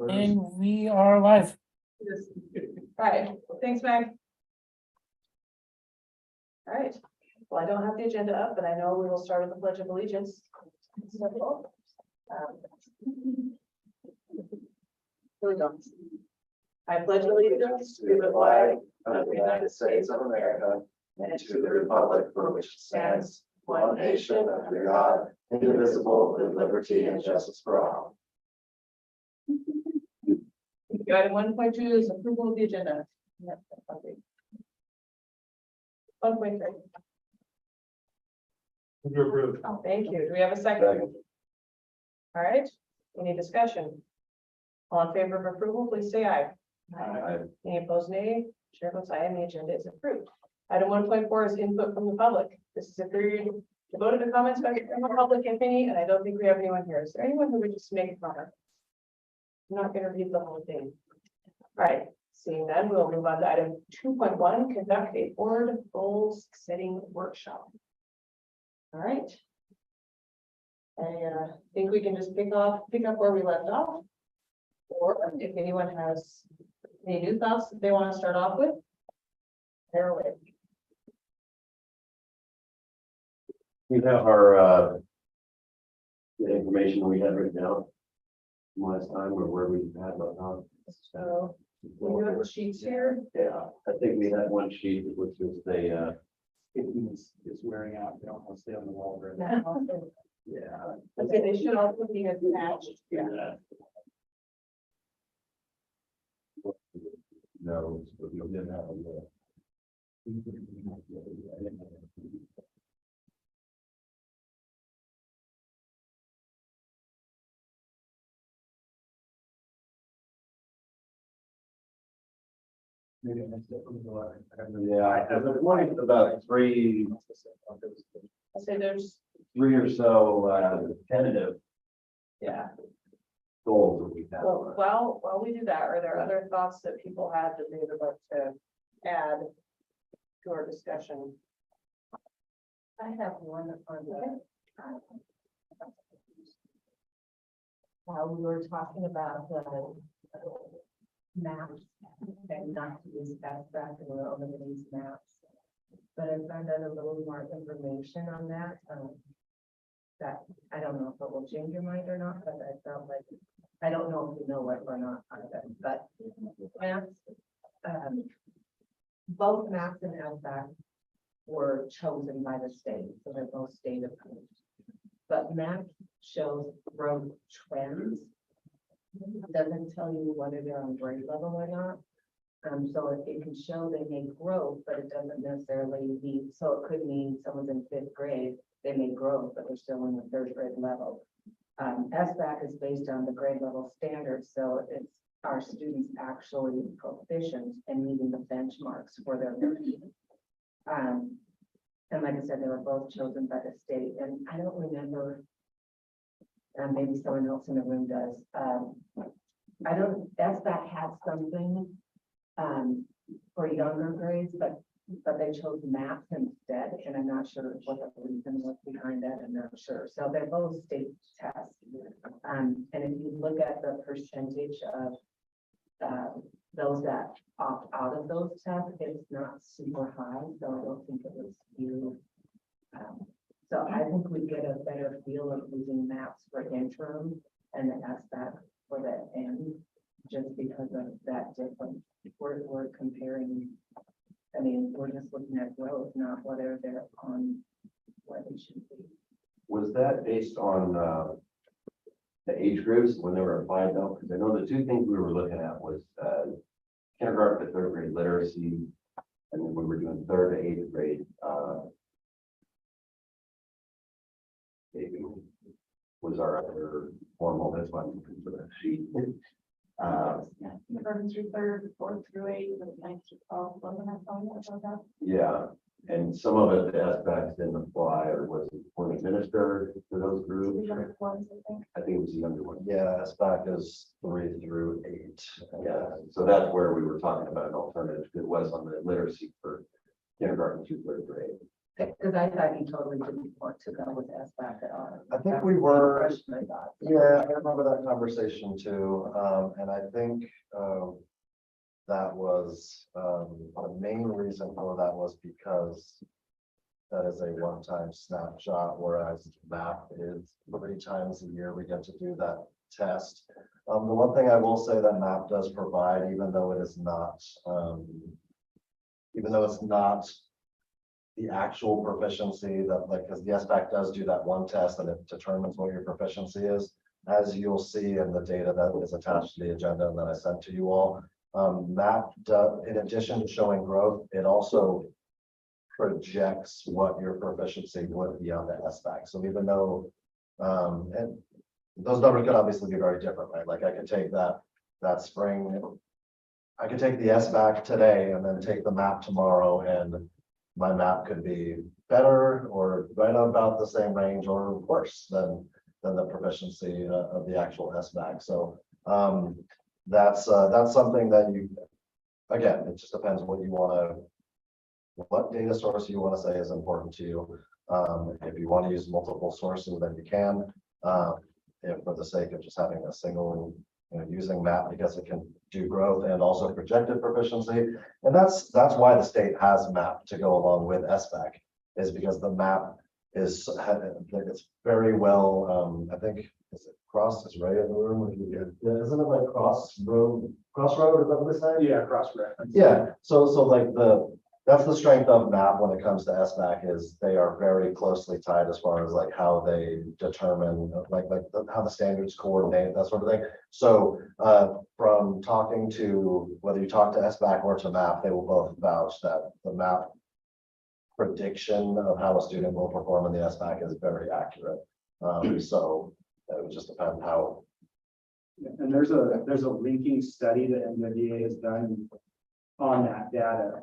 And we are live. All right, thanks, Meg. All right, well, I don't have the agenda up, but I know we will start with the Pledge of Allegiance. Here we go. I pledge allegiance to the flag of the United States of America and to the republic for which it stands, one nation under God, indivisible, with liberty and justice for all. Item 1.2 is approval of the agenda. 1.3. Oh, thank you. Do we have a second? All right, any discussion? All in favor of approval, please say aye. Aye. Any opposed, nay? Chair votes aye, and the agenda is approved. Item 1.4 is input from the public. This is a period devoted to comments by the public, if any, and I don't think we have anyone here. Is there anyone who would just make a comment? I'm not going to read the whole thing. All right, seeing none, we'll move on to item 2.1, conduct a board goals setting workshop. All right. I think we can just pick up where we left off. Or if anyone has any new thoughts that they want to start off with, they're away. We have our the information we had written down from last time or where we had left off. So we have the sheets here. Yeah, I think we had one sheet which was the It's wearing out. They don't want to stay on the wall very long. Now, yeah. okay, they should also be attached. Yeah. No, but we didn't have a Maybe I missed it from the letter. yeah, I have about three I say there's, or so tentative yeah, goals that we have. well, while we do that, are there other thoughts that people had that they would like to add to our discussion? I have one on the. We were talking about the maps and not to use abstract and we're only going to use maps. But I found out a little more information on that. That I don't know if it will change your mind or not, but I felt like I don't know if you know it or not either. But maps, both maps and abstract were chosen by the state, so they're both state approved. But map shows growth trends. It doesn't tell you whether they're on grade level or not. So it can show they may grow, but it doesn't necessarily mean, so it could mean someone's in 5th grade, they may grow, but they're still in the 3rd grade level. SBAC is based on the grade level standards, so it's our students actually proficient in meeting the benchmarks for their learning. And like I said, they were both chosen by the state, and I don't remember, and maybe someone else in the room does. I don't, SBAC had something for younger grades, but they chose math instead, and I'm not sure what the reason was behind that. I'm not sure. So they're both state tests. And if you look at the percentage of those that opt out of those tests, it's not super high, so I don't think it was skewed. So I think we get a better feel of using maps for interim and then SBAC for the end, just because of that difference. We're comparing, I mean, we're just looking at growth, not whether they're on where they should be. Was that based on the age groups when they were applied though? Because I know the two things we were looking at was kindergarten to 3rd grade literacy, and then we were doing 3rd to 8th grade. Maybe was our other formal, that's why I'm looking for that sheet. Kindergarten through 3rd, 4th through 8th, and 9th through 12. Wasn't that something about that? Yeah, and some of it, the aspects didn't apply, or was it when administered to those groups? Younger ones, I think. I think it was the younger one. Yeah, SBAC is 3 through 8. Yeah, so that's where we were talking about an alternative. It was on the literacy for kindergarten to 3rd grade. Because I thought you totally didn't want to go with SBAC at all. I think That we was the were, impression I got. yeah, I remember that conversation too. And I think, that was, the main reason for that was because that is a one-time snapshot, whereas map is 3 times a year we get to do that test. The one thing I will say that map does provide, even though it is not, even though it's not the actual proficiency that, like, because the SBAC does do that one test and it determines what your proficiency is. As you'll see in the data that is attached to the agenda and that I sent to you all, map, in addition to showing growth, it also projects what your proficiency would be on the SBAC. So even though, and those numbers could obviously be very different, right? Like I could take that spring, I could take the SBAC today and then take the map tomorrow, and my map could be better or right about the same range or worse than the proficiency of the actual SBAC. So that's something that you, again, it just depends what you want to, what data source you want to say is important to you. If you want to use multiple sources, then you can. If for the sake of just having a single, using map because it can do growth and also projected proficiency. And that's why the state has map to go along with SBAC, is because the map is, it's very well, I think, is it Cross is right in the room? Yeah, isn't it like Crossroad, is that what they say? Yeah, cross-reference. Yeah, so like that's the strength of map when it comes to SBAC, is they are very closely tied as far as like how they determine how the standards coordinate, that sort of thing. So from talking to, whether you talk to SBAC or to map, they will both vouch that the map prediction of how a student will perform in the SBAC is very accurate. So it would just depend how. And there's a linking study that MWA has done on that data.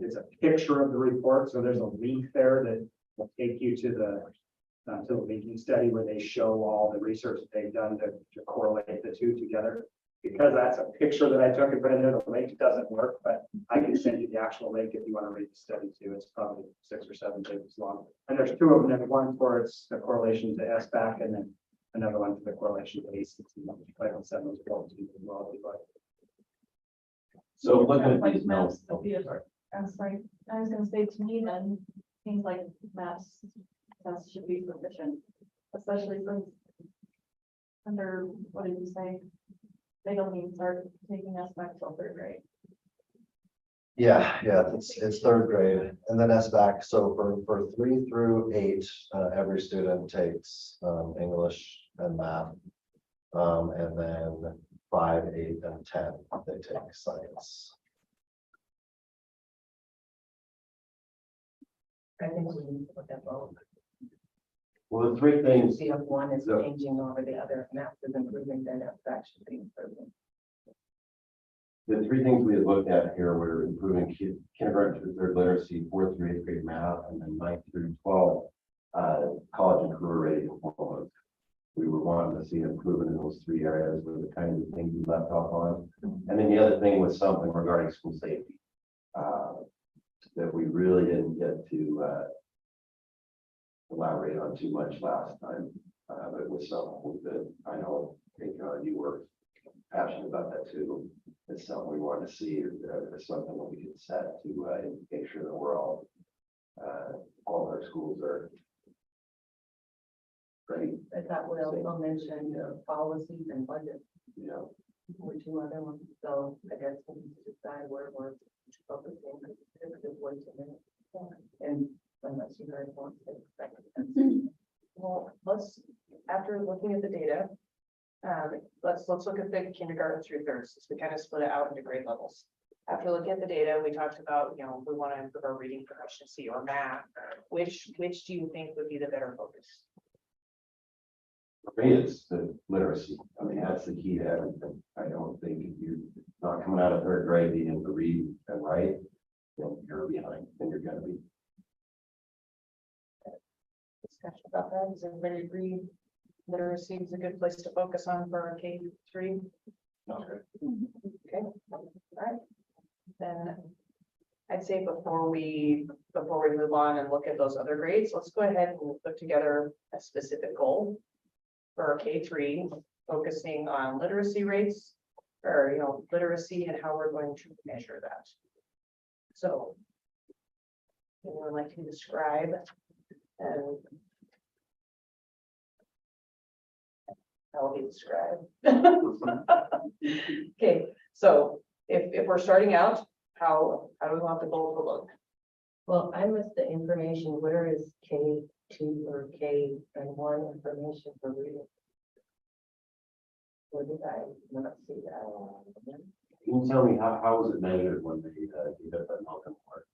It's a picture of the report, so there's a link there that will take you to the linking study where they show all the research that they've done to correlate the two together. Because that's a picture that I took and printed, the link doesn't work, but I can send you the actual link if you want to read the study too. It's probably 6 or 7 pages long. And there's 2 of them. There's one for it's the correlation to SBAC, and then another one for the correlation to ACSD. I can send those both to you as well if you'd like. So looking at Like these maps, notes. I'm sorry, I was gonna say, to me then, things like maps, tests should be proficient, especially since under, what did you say? They don't even start taking us back till 3rd grade. Yeah, it's 3rd grade, and then SBAC. So for 3 through 8, every student takes English and math, and then 5, 8, and 10 they take science. I think we need to look at both. Well, the 3 things, See if one is So- changing over the other, math is improving, then SBAC should be improving. the 3 things we had looked at here were improving kindergarten through 3rd literacy, 4th through 8th grade math, and then 9th through 12 college and career ready diplomas. We were wanting to see improvement in those 3 areas were the kind of things we left off on. And then the other thing was something regarding school safety that we really didn't get to elaborate on too much last time. But it was something that I know, you were passionate about that too. It's something we want to see, it's something that we can set to make sure that we're all our schools are ready. I thought we also mentioned policies and budget were 2 other ones, so I guess we need to decide where we're focusing, because it's way too many. And unless you guys want to expect it. Well, let's, after looking at the data, let's look at the kindergarten through 3rd, since we kind of split it out into grade levels. After looking at the data, we talked about, we want to improve our reading proficiency or math. Which do you think would be the better focus? For me, it's the literacy. I mean, that's the key to everything. I don't think if you're not coming out of 3rd grade being able to read and write, then you're behind, and you're gonna be. Discussion about that. Does everybody agree? Literacy is a good place to focus on for our K-3. Okay, all right. Then I'd say before we move on and look at those other grades, let's go ahead and put together a specific goal for K3, focusing on literacy rates, or, literacy and how we're going to measure that. So, anyone like to describe and how will be described? Okay, so if we're starting out, how do we want the goal to look? Well, I missed the information. Where is K2 or K1 information for reading? Where did I not see that? Can you tell me how was it measured when they did that Malcolm part?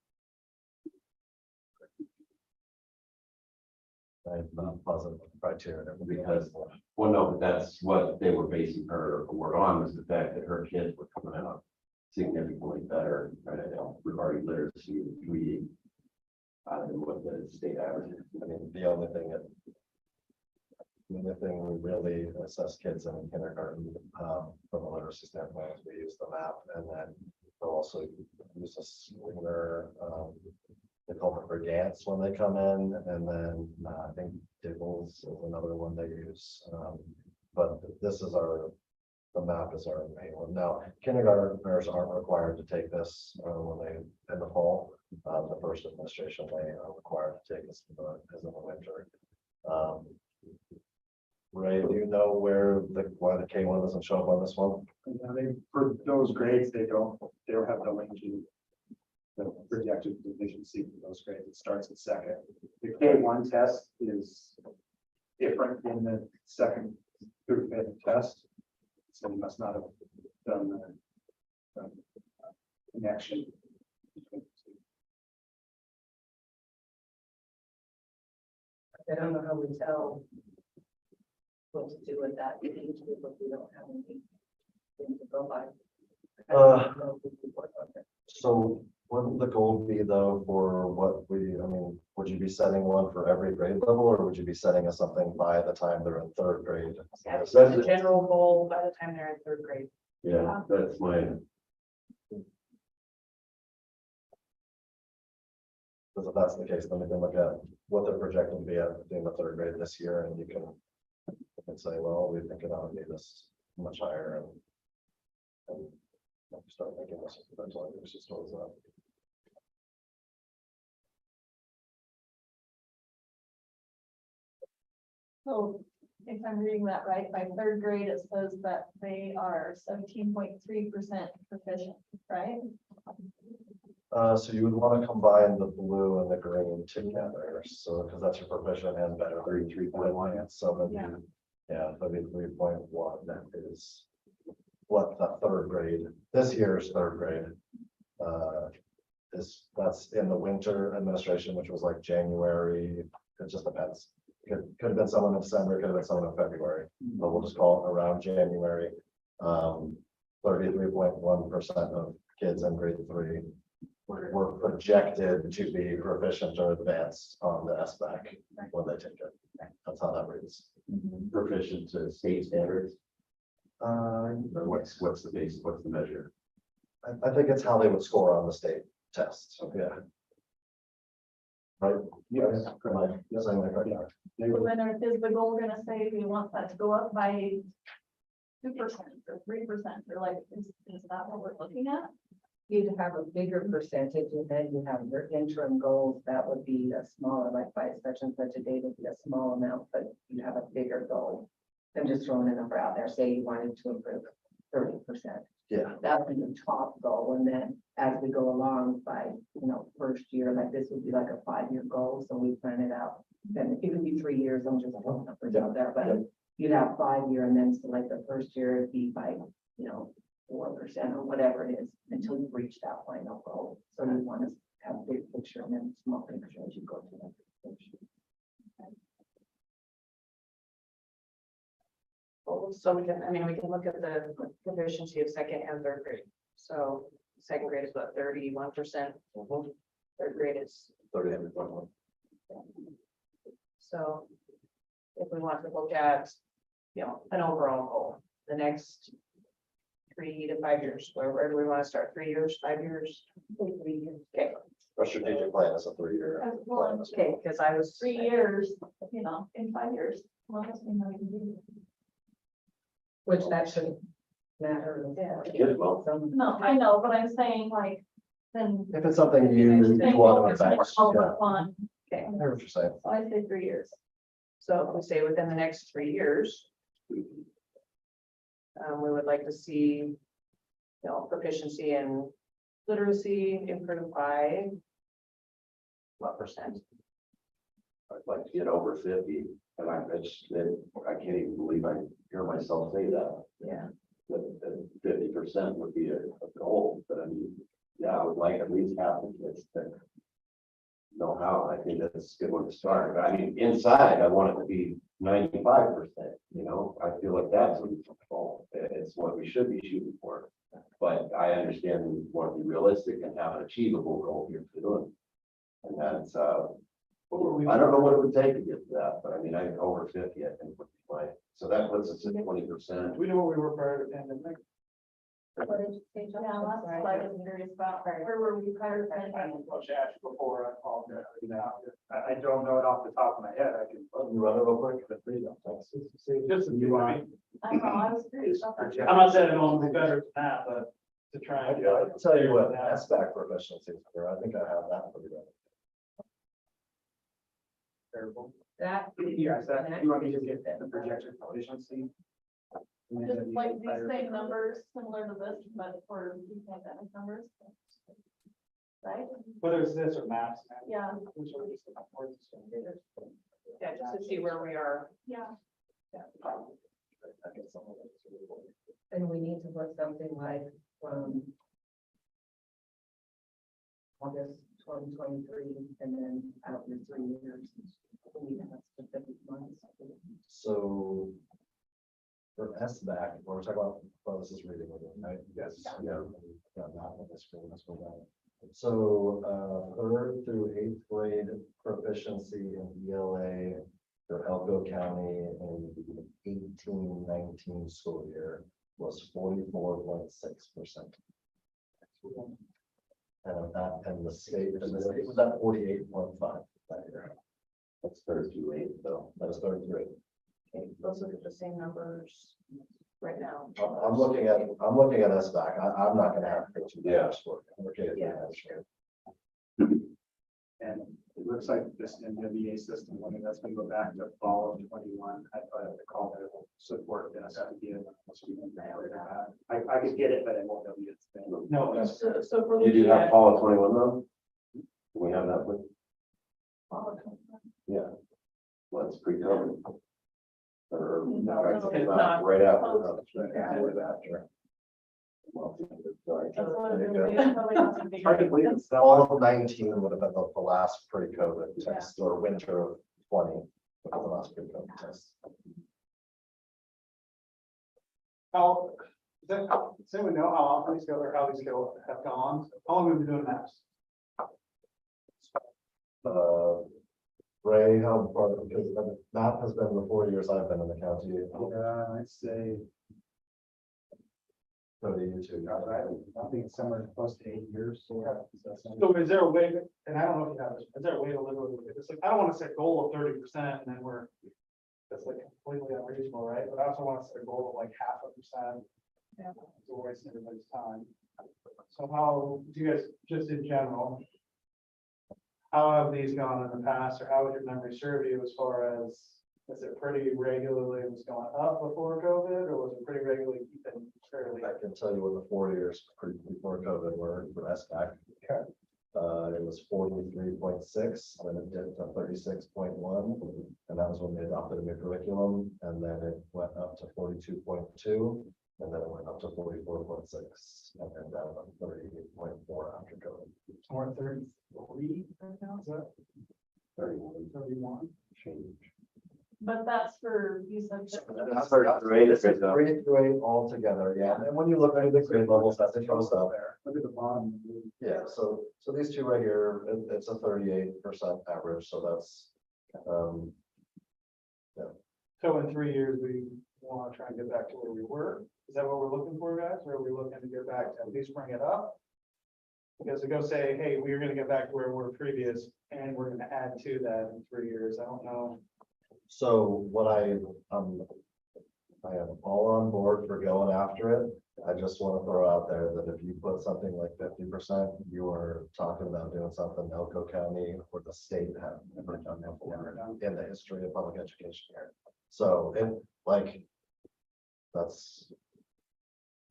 I'm not positive of the criteria. Because, well, no, but that's what they were basing her work on, was the fact that her kids were coming out significantly better, regarding literacy and reading than what the state average is. I mean, the only thing we really assess kids in kindergarten, from a literacy standpoint, is we use the map, and then we'll also use a screener, they call it for dance when they come in, and then I think Diggles is another one they use. But this is the map is our main one. Now, kindergartners aren't required to take this when they, in the fall. The first administration, they are required to take this as in the winter. Ray, do you know why the K1 doesn't show up on this one? For those grades, they don't have the linking. The projected proficiency for those grades, it starts at second. The K1 test is different in the second through fifth test. So you must not have done the connection. I don't know how we tell what to do with that age group if we don't have anything to go by. So wouldn't the goal be though for would you be setting one for every grade level, or would you be setting us something by the time they're in third grade? That's the general goal by the time they're in third grade. Yeah, that's my, Because if that's the case, then we can look at what they're projecting to be at in the third grade this year, and you can say, well, we think it ought to be this much higher, and start making this eventually, which just goes up. So if I'm reading that right, by third grade, it says that they are 17.3% proficient, right? So you would want to combine the blue and the green together, so because that's your proficient and better, 33.1, so Yeah. maybe, yeah, 33.1, that is what the third grade, this year's third grade. That's in the winter administration, which was like January, it just depends. Could have been someone in December, could have been someone in February, but we'll just call it around January. 33.1% of kids in grade 3 were projected to be proficient or advanced on the SBAC when they take it. That's how that reads. proficient to state standards. Or what's the base, what's the measure? I think it's how they would score on the state test. So, yeah. Right? Yes. Yes, I'm right. So then is the goal gonna say we want that to go up by 2% or 3%, or like, is that what we're looking at? You'd have a bigger percentage, and then you have your interim goals, that would be a smaller, like by such and such a date would be a small amount, but you have a bigger goal. I'm just throwing a number out there, say you wanted to improve 30%. Yeah. That would be the top goal, and then as we go along by, first year, like this would be like a 5-year goal, so we plan it out. Then it could be 3 years, I'm just throwing numbers out there, but you'd have 5-year, and then so like the first year would be by, 4% or whatever it is, until you reach that final goal. So you want to have a big picture and then small picture as you go to that picture. So we can look at the proficiency of second and third grade. So second grade is about 31%. Third grade is 30.1. so. If we want to look at, an overall goal, the next 3 to 5 years? Where do we want to start? 3 years, 5 years? 3 years. Okay, Our strategic plan is a 3-year plan. as well. okay, because I was. 3 years, you know, in 5 years. Well, that's been how you do it. Which that shouldn't matter. Good, well. No, I know, but I'm saying like, then. If it's something you want to affect, All yeah, the fun. Okay, I hear what you're saying. So I say 3 years. so if we say within the next 3 years. We would like to see, proficiency in literacy improved by. What percent? I'd like to get over 50, and I can't even believe I hear myself say that. Yeah. That 50% would be a goal, but I mean, yeah, I would like at least half the kids to know how. I think that's a good one to start, but I mean, inside, I want it to be 95%, I feel like that's a goal. It's what we should be shooting for. But I understand we want to be realistic and have an achievable goal here to do it. And that's, I don't know what it would take to get to that, but I mean, over 50, I think would be fine. So that puts us at 20%. We know what we were prior to pandemic. What did you say, John? Yeah, that's what I was curious about. Where were we prior to I pandemic? was asked before, I apologize. I don't know it off the top of my head. I can. You run it real quick. Thanks. Just You want- I don't know, I was curious about that. I'm not saying it won't be better than that, but to try I and. can tell you what SBAC proficiency is for. I think I have that pretty good. Terrible. That. Yes, that, you want me to get the projection proficiency? Just like these same numbers, similar to this, but for these pandemic numbers. Right? Whether it's this or maps. Yeah. Yeah, just to see where we are. Yeah. And we need to put something like from August 2023 and then out in 3 years. We need to have specific months. So for SBAC, when we're talking about, well, this is reading, right? Yes. Yeah. Got that on the screen, let's go down. So, 3rd through 8th grade proficiency in ELA for Elko County in the 18-19 school year was 44.6%. And the state was at 48.5 that year. That's 38, though. That was 33. Okay, let's look at the same numbers right now. I'm looking at SBAC. I'm not gonna have to. Yeah. I'm looking at the Yeah. administrator. And it looks like this NWA system, I mean, that's gonna go back to fall of 21. I thought I would call that support this idea. I could get it, but I won't be able to. No, So if we're You do looking have at. fall of 21 though? Do we have that with, yeah. Well, it's pre-COVID. Or, No, right it's not. right after. Well, sorry. That's what There it you is. go. Probably not to be Hard to great. believe it's All of 19 would have been the last pre-COVID test, or winter of 20, would have been the last pre-COVID test. how, does anyone know how often these go or how these go have gone? How long have we been doing maps? Ray, how far, because that has been the 4 years I've been in the county. I'd say, 32. I think it's somewhere close to 8 years. So is there a way, and I don't know if you have this, is there a way to literally, it's like, I don't want to set a goal of 30% and then that's like completely unreasonable, right? But I also want to set a goal of like 0.5%. Yeah. To waste everybody's time. So how, do you guys, just in general, how have these gone in the past, or how would your memory serve you as far as, is it pretty regularly was going up before COVID, or was it pretty regularly keeping fairly? I can tell you what the 4 years before COVID were for SBAC. Okay. It was 43.6, then it dipped to 36.1, and that was when they adopted a new curriculum, and then it went up to 42.2, and then it went up to 44.6, and then down to 38.4 after COVID. Or 33 right now, is that 31 Change. But that's for, you said. That's for grade, This is though. grade to grade all together, yeah, and when you look at the grade levels, that's it shows up. Look at the bottom. Yeah, so these two right here, it's a 38% average, so that's, So in 3 years, we want to try and get back to where we were? Is that what we're looking for, guys? Or are we looking to get back to at least bring it up? Because to go say, hey, we're gonna get back to where we were previous, and we're gonna add to that in 3 years, I don't know. So what I am all on board for going after it. I just want to throw out there that if you put something like 50%, you are talking about doing something Elko County or the state have never done before in the history of public education here. So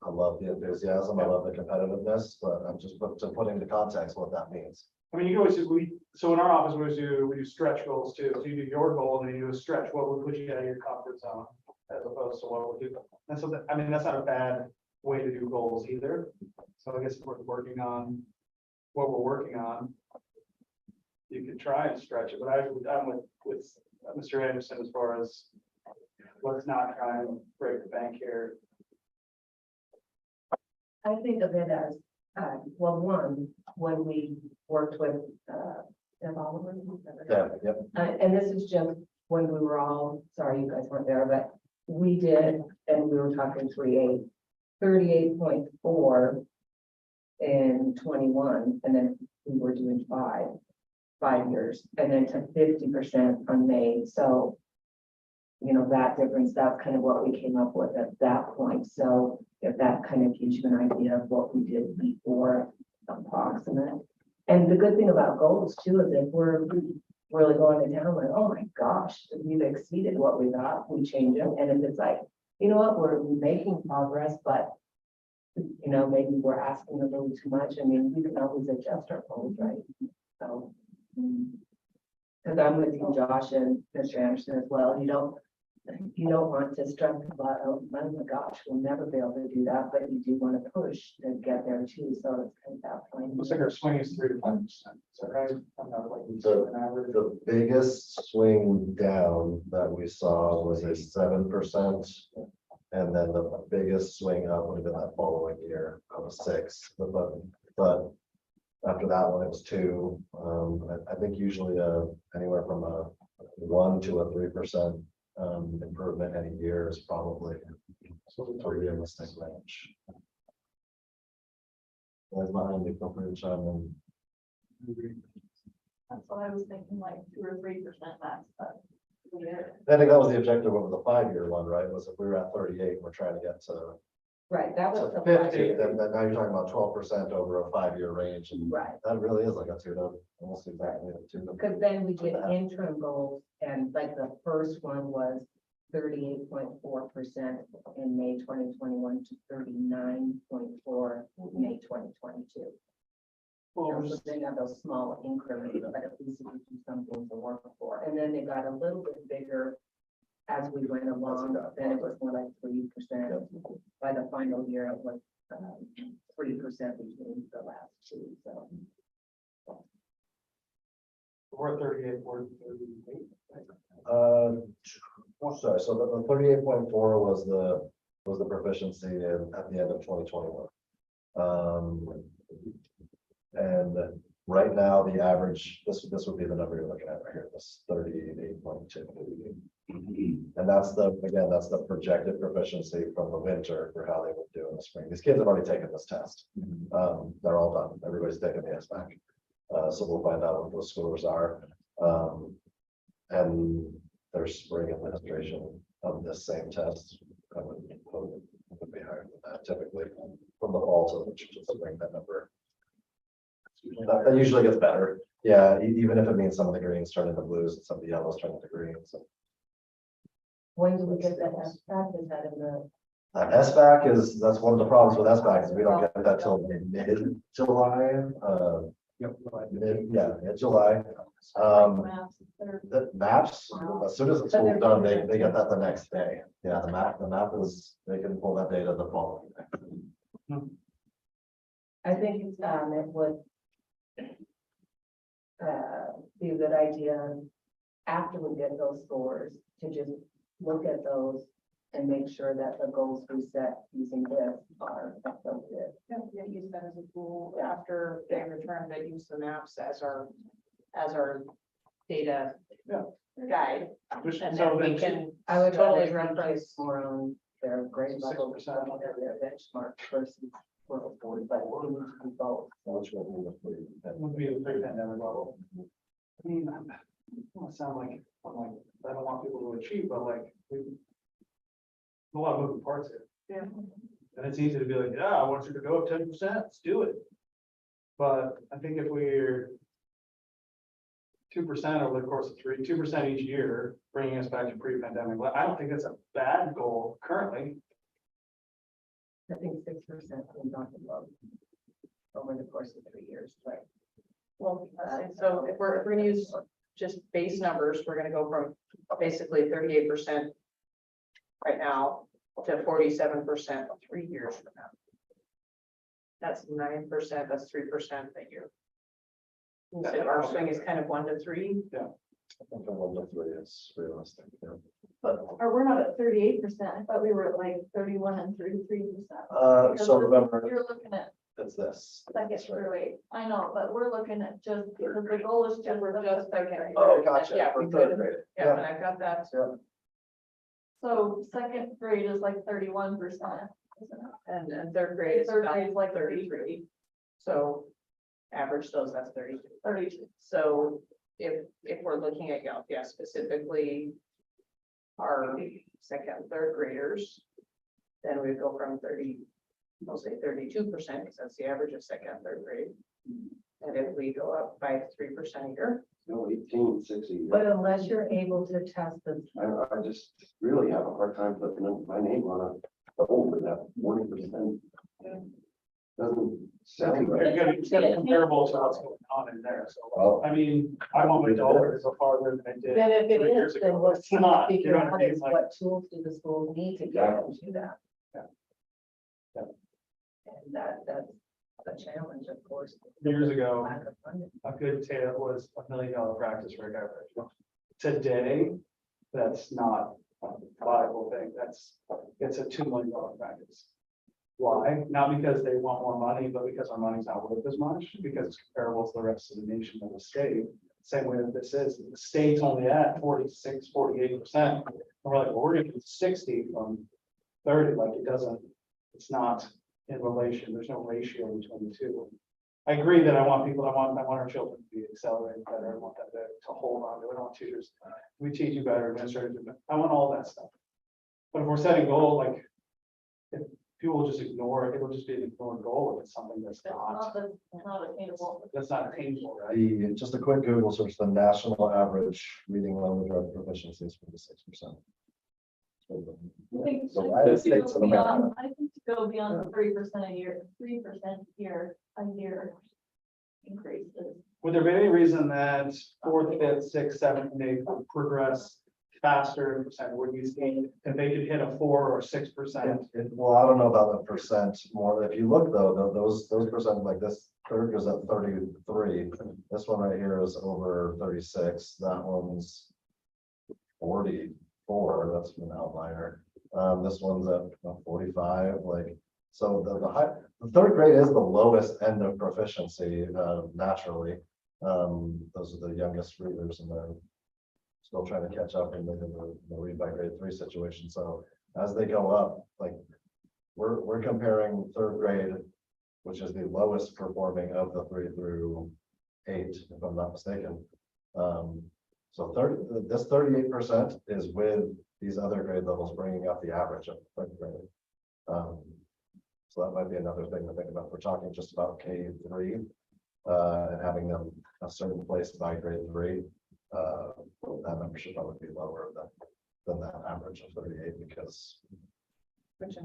I love the enthusiasm, I love the competitiveness, but I'm just putting into context what that means. I mean, you can always do, so in our office, we do stretch goals too. So you do your goal and then you do a stretch, what would put you out of your comfort zone as opposed to what would do. And so that, I mean, that's not a bad way to do goals either. So I guess if we're working on what we're working on, you could try and stretch it, but I'm with Mr. Anderson as far as let's not try and break the bank here. I think of it as, well, one, when we worked with, Deb Oliver. Yeah, yep. And this is just when we were all, sorry, you guys weren't there, but we did, and we were talking 38.4 in 21, and then we were doing 5 years, and then to 50% on May. So, you know, that difference, that's kind of what we came up with at that point. So if that kind of gives you an idea of what we did before, approximate. And the good thing about goals too, is if we're really going to town, like, oh my gosh, we've exceeded what we thought, we change it. And if it's like, you know what, we're making progress, but you know, maybe we're asking a little too much. I mean, we can always adjust our goals, right? So, because I'm with you, Josh, and Mr. Anderson as well. You don't want to stress about, oh my gosh, we'll never be able to do that, but you do want to push to get there too. So it's kind of that point. Looks like our swing is 3 to 5%. Is that right? I'm not like So an average. the biggest swing down that we saw was a 7%. And then the biggest swing up would have been that following year of a 6, but after that one, it was 2. I think usually anywhere from a 1 to a 3% improvement in a year is probably a realistic range. That's behind me, feel free to chime in. That's what I was thinking, like 2 or 3% max, but. I think that was the objective of the 5-year one, right? Was if we were at 38, we're trying to get to Right, that was the 50, then now you're talking about 12% over a 5-year range, and right. that really is like a 2 to almost exactly a 2 to. Because then we get interim goals, and like the first one was 38.4% in May 2021 to 39.4 May 2022. Well, So they have those small increments, but at least we do something to work for. And then they got a little bit bigger as we went along. Then it was more like 3%. By the final year, it was 3% between the last two. So we're at 38, we're at 38. Sorry, so the 38.4 was the proficiency at the end of 2021. And right now, the average, this would be the number you're looking at right here, this 38.2. And that's that's the projected proficiency from the winter for how they would do in the spring. These kids have already taken this test. They're all done. Everybody's taken the SBAC. So we'll find out what those scores are. And their spring administration of this same test would be higher than that typically from the fall to the spring, that number. That usually gets better. Yeah, even if it means some of the greens turn into blues and some of the yellows turn into greens. So. when do we get that SBAC? Is that in the SBAC that's one of the problems with SBAC is we don't get that till mid-July. Mid-July. The maps, as soon as it's all done, they get that the next day. Yeah, the map is, they can pull that data the following day. I think it would be a good idea after we get those scores to just look at those and make sure that the goals we set using this are appropriate. Yeah, use that as a tool after they return, that use the maps as our data. Yeah. guide. Which- And so then we then can I would totally totally run run those. more on their grade level, 6%. their benchmark versus world board, but we need to do both. Which one we look for? would be the pre-pandemic level. I mean, I don't want to sound like, I'm like, I don't want people to achieve, but like, a lot of moving parts here. Yeah. And it's easy to be like, yeah, I want you to go up 10%, let's do it. But I think if we're 2% over the course of 2% each year, bringing us back to pre-pandemic, I don't think that's a bad goal currently. I think 6% is not the low over the course of 3 years, right? Well, so if we're gonna use just base numbers, we're gonna go from basically 38% right now to 47% 3 years from now. That's 9%, that's 3% a year. So our swing is kind of 1 to 3. I think the 1 to 3 is realistic, yeah. But, or we're not at 38%. I thought we were at like 31 and 33%. So remember, You're looking at it's this. second through 8. I know, but we're looking at just, because the goal is just. We're just second. Oh, gotcha. Yeah, For we third could. grade. Yeah, and I've got that. So second grade is like 31%. And third grade is Third about grade is like 33. So average those, that's 32. 32. So if we're looking at, specifically our second, and third graders, then we go from 30, I'll say 32%, because that's the average of second, and third grade. And if we go up by 3% a year, No, 18, 60. But unless you're able to test the, I just really have a hard time putting my name on a goal with that 40%. Doesn't sound right. It's gonna be comparable to what's going on in there, so, Well, I mean, I want my dollar to go farther than I did. then if it 3 years is, ago. then what's It's not, you figure know what I out mean? is Like, what tools do the schools need to get them to that? Yeah. Yeah. And that's a challenge, of course. Years ago, Lack of funding. a good tale was $1 million practice for a guy. Today, that's not a viable thing. It's a $2 million practice. Why? Not because they want more money, but because our money's not worth as much, because it's comparable to the rest of the nation and the state. Same way that this is, the state's only at 46, 48%. And we're like, well, we're gonna get 60 from 30, like it doesn't, it's not in relation, there's no ratio between the two. I agree that I want our children to be accelerated better, I want them to hold on to it, I want teachers, we teach you better, administrators, I want all that stuff. But if we're setting goal, like, if people will just ignore it, it'll just be an ignored goal, if it's something that's not attainable. attainable, right? Just a quick Google search, the national average reading language arts proficiency is 46%. I think So to United go States of beyond- America. I think to go beyond 3% a year, 3% a year increases. Would there be any reason that fourth, fifth, sixth, seventh, and eighth would progress faster in percent? Would you see if they could hit a 4 or 6%? Well, I don't know about the percent more. If you look though, those percent, like this third goes at 33. This one right here is over 36. That one's 44. That's an outlier. This one's at 45. Like, so the third grade is the lowest end of proficiency, naturally. Those are the youngest readers and they're still trying to catch up in the read by grade 3 situation. So as they go up, like we're comparing third grade, which is the lowest performing of the 3 through 8, if I'm not mistaken. So this 38% is with these other grade levels bringing up the average of third grade. So that might be another thing to think about. We're talking just about K3 and having them a certain place by grade 3. That number should probably be lower than that average of 38 because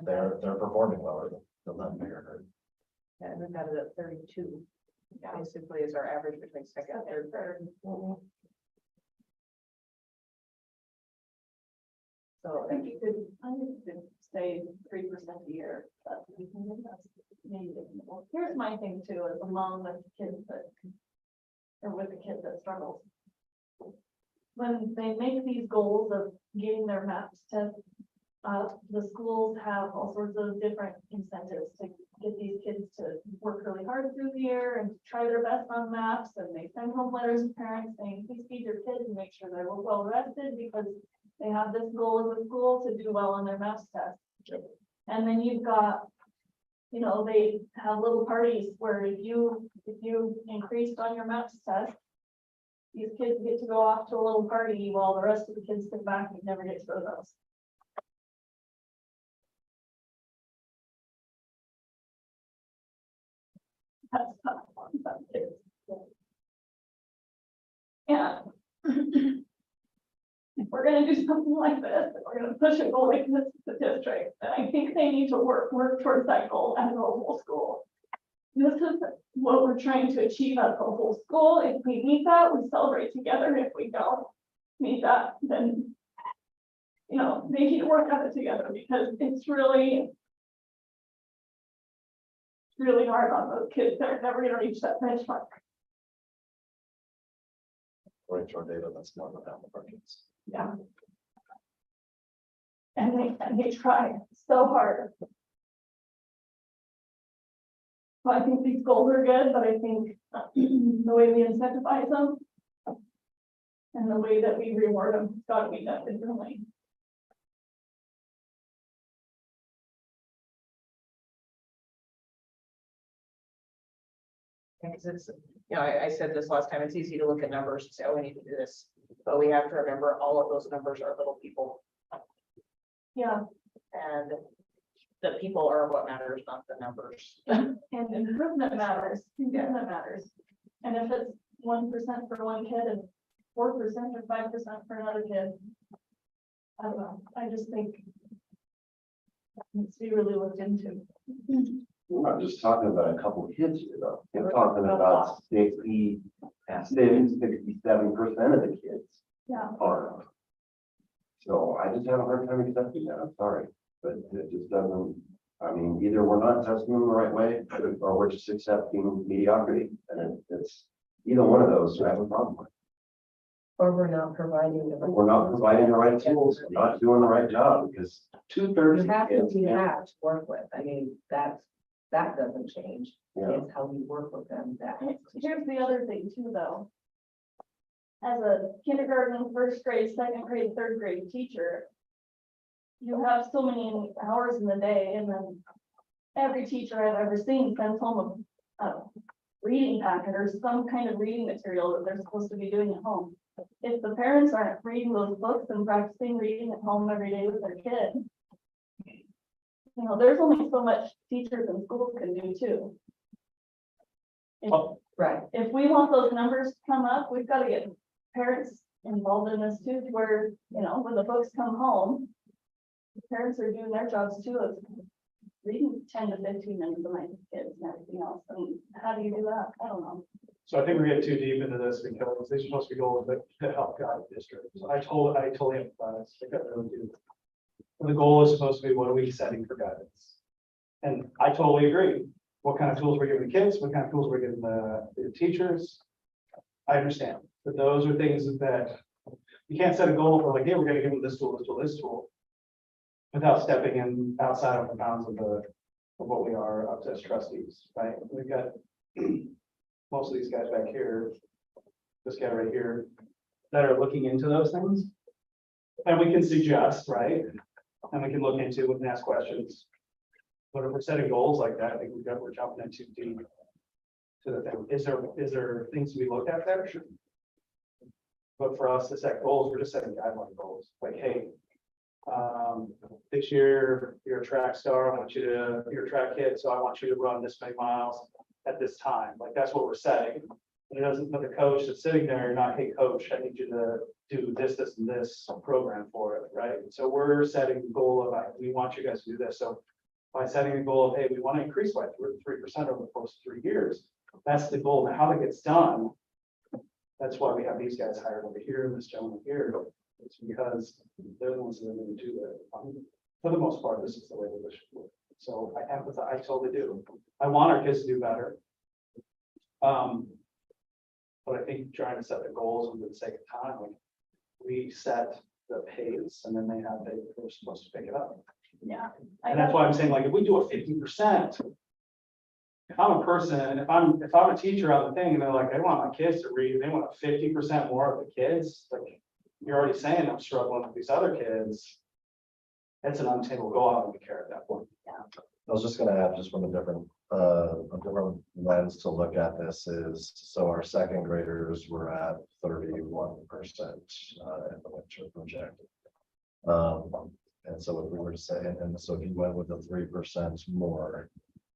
they're performing lower than that bigger group. and we've got it at 32. Basically is our average between second and third. So I think you could say 3% a year, but that's maybe reasonable. Here's my thing too, is among the kids that, or with the kids that struggle. When they make these goals of getting their math test The schools have all sorts of different incentives to get these kids to work really hard through the year and try their best on maps, and they send home letters to parents saying, please feed your kids and make sure they're well rested because they have this goal as a school to do well on their maps test. And then you've got, you know, they have little parties where if you increased on your maps test, these kids get to go off to a little party while the rest of the kids sit back and never get to go to those. That's tough on some kids. Yeah. If we're gonna do something like this, if we're gonna push a goal like this to the district, then I think they need to work towards that goal as a whole school. This is what we're trying to achieve as a whole school. If we meet that, we celebrate together. If we don't meet that, then, you know, they need to work on it together because it's really hard on those kids that are never gonna reach that benchmark. Right to our data, that's more than half of our kids. Yeah. And they try so hard. So I think these goals are good, but I think the way we incentivize them and the way that we reward them, has got to be done differently. Because it's, you know, I said this last time, it's easy to look at numbers and say, oh, we need to do this. But we have to remember all of those numbers are little people. Yeah, And the people are what matters, not the numbers. and improvement matters, improvement matters. And if it's 1% for one kid and 4% or 5% for another kid, I don't know, I just think it needs to be really looked into. We're not just talking about a couple of kids here, though. We're talking about 67% of the kids Yeah, are. So I just have a hard time accepting that. I'm sorry, but it just doesn't, I mean, either we're not testing them the right way or we're just accepting mediocrity. And it's either one of those I have a problem with. Or we're not providing the. We're not providing the right tools, we're not doing the right job because 2/3 You of the have to kids. do that to work with. I mean, that doesn't change. Yeah. It's how we work with them that. here's the other thing too, though. As a kindergarten, first grade, second grade, third grade teacher, you have so many hours in the day, and then every teacher I've ever seen sends home a reading packet or some kind of reading material that they're supposed to be doing at home. If the parents aren't reading those books and practicing reading at home every day with their kid, you know, there's only so much teachers in school can do too. Right. If we want those numbers to come up, we've got to get parents involved in this too, to where, you know, when the folks come home, the parents are doing their jobs too, of reading 10 to 15 minutes a night with kids and everything else. And how do you do that? I don't know. So I think we're getting too deep into this because these are supposed to be goals that help guide the district. So I totally empathize. I think I really do. And the goal is supposed to be, what are we setting for guidance? And I totally agree. What kind of tools we're giving the kids, what kind of tools we're giving the teachers. I understand, but those are things that you can't set a goal for, like, hey, we're gonna give them this tool, this tool, this tool, without stepping in outside of the bounds of what we are up to as trustees, right? We've got most of these guys back here, this guy right here, that are looking into those things. And we can suggest, right? And we can look into, we can ask questions. But if we're setting goals like that, I think we're jumping in too deep to the thing. Is there things to be looked at there? Sure. But for us to set goals, we're just setting guideline goals. Like, hey, this year you're a track star. You're a track kid, so I want you to run this many miles at this time. Like, that's what we're setting. And it doesn't put the coach that's sitting there, you're not, hey, coach, I need you to do this, this, and this program for it, right? So we're setting the goal of, we want you guys to do this. So by setting a goal of, hey, we want to increase by 3% over the course of 3 years. That's the goal. Now, how that gets done, that's why we have these guys hired over here and this gentleman here. It's because they're the ones that are going to do it. For the most part, this is the way that this should work. So I empathize, I totally do. I want our kids to do better. But I think trying to set the goals for the sake of time, like, we set the pace, and then they're supposed to pick it up. Yeah. And that's why I'm saying, like, if we do a 50%. If I'm a person, if I'm a teacher on the thing, and they're like, I want my kids to read, they want 50% more of the kids, like, you're already saying I'm struggling with these other kids. That's an unattainable goal, I don't even care at that point. I was just gonna add, just from a different lens to look at this is, so our second graders were at 31% in the winter projected. And so if we were to say, and so if you went with the 3% more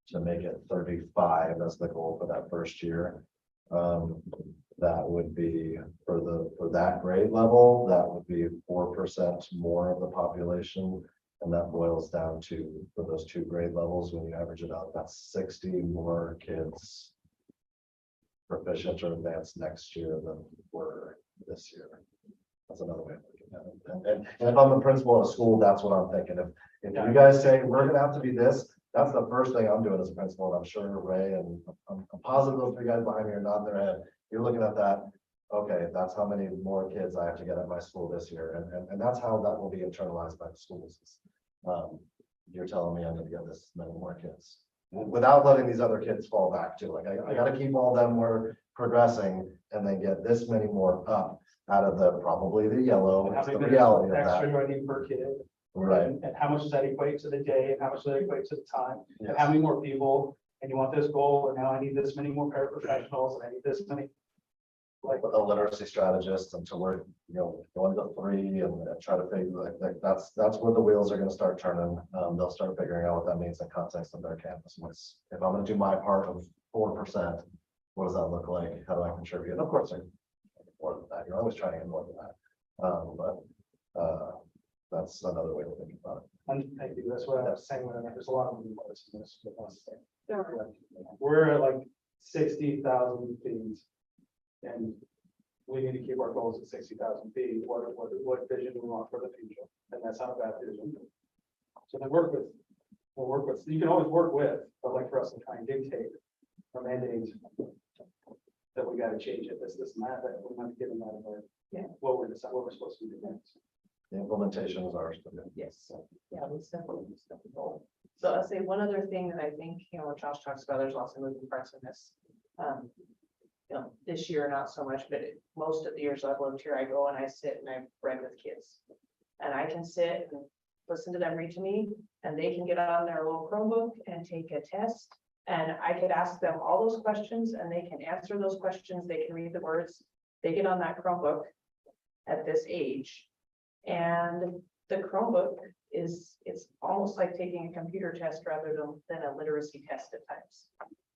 to make it 35 as the goal for that first year, that would be for that grade level, that would be 4% more of the population. And that boils down to, for those two grade levels, when you average it out, that's 60 more kids proficient or advanced next year than were this year. That's another way of looking at it. And if I'm the principal of a school, that's what I'm thinking. If you guys say we're gonna have to be this, that's the first thing I'm doing as a principal. And I'm sure Ray and I'm positive those three guys behind me are nodding their head. You're looking at that. Okay, that's how many more kids I have to get at my school this year. And that's how that will be internalized by the schools. You're telling me I'm gonna get this many more kids without letting these other kids fall back too. Like I gotta keep all them more progressing and then get this many more up out of the, probably the yellow. And how It's the many reality of extra that. do I need per kid? Right. And how much does that equate to the day, and how much does that equate to the time? Yes. And how many more people, and you want this goal, and now I need this many more paraprofessionals, and I need this many. Like, With a literacy strategist until we're, 1 to 3 and try to figure like that's where the wheels are gonna start turning. They'll start figuring out what that means in context of their campus. If I'm gonna do my part of 4%, what does that look like? How do I contribute? And of course, I more than that. You're always trying to get more than that. But that's another way to think about it. and thank you, that's what I was saying, when there's a lot of moving parts in this. We're at like 60,000 feet. And we need to keep our goals at 60,000 feet. What vision do we want for the future? And that's not a bad vision. So then we'll work with, you can always work with, but like for us to try and dictate or mandate that we gotta change it, this and that we're not giving that away. Yeah. What we're supposed to do next. The implementation is ours to do. Yes, yeah, we definitely. So I'll say one other thing that I think, when Josh talks about, there's lots of moving parts in this. This year, not so much, but most of the years I've lived here, I go and I sit and I've read with kids. And I can sit and listen to them read to me, and they can get on their little Chromebook and take a test. And I could ask them all those questions and they can answer those questions. They can read the words. They get on that Chromebook at this age. And the Chromebook it's almost like taking a computer test rather than a literacy test at times.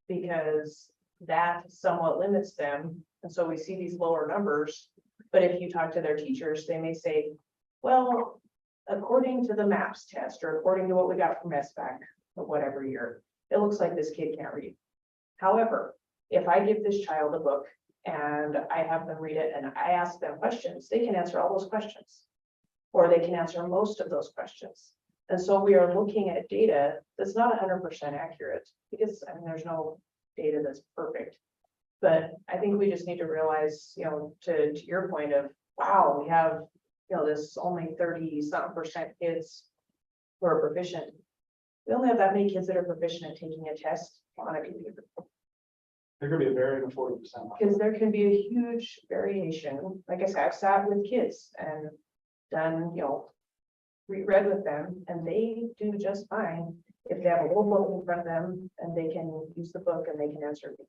Because that somewhat limits them. And so we see these lower numbers. But if you talk to their teachers, they may say, well, according to the MAPS test, or according to what we got from SBAC or whatever year, it looks like this kid can't read. However, if I give this child a book and I have them read it and I ask them questions, they can answer all those questions. Or they can answer most of those questions. And so we are looking at data that's not 100% accurate, because there's no data that's perfect. But I think we just need to realize, to your point of, wow, we have, this only 30-something% kids who are proficient. We only have that many kids that are proficient at taking a test on a computer. There could be a variant of 40%. Because there can be a huge variation. Like I said, I've sat with kids and done, reread with them, and they do just fine if they have a little book in front of them and they can use the book and they can answer me.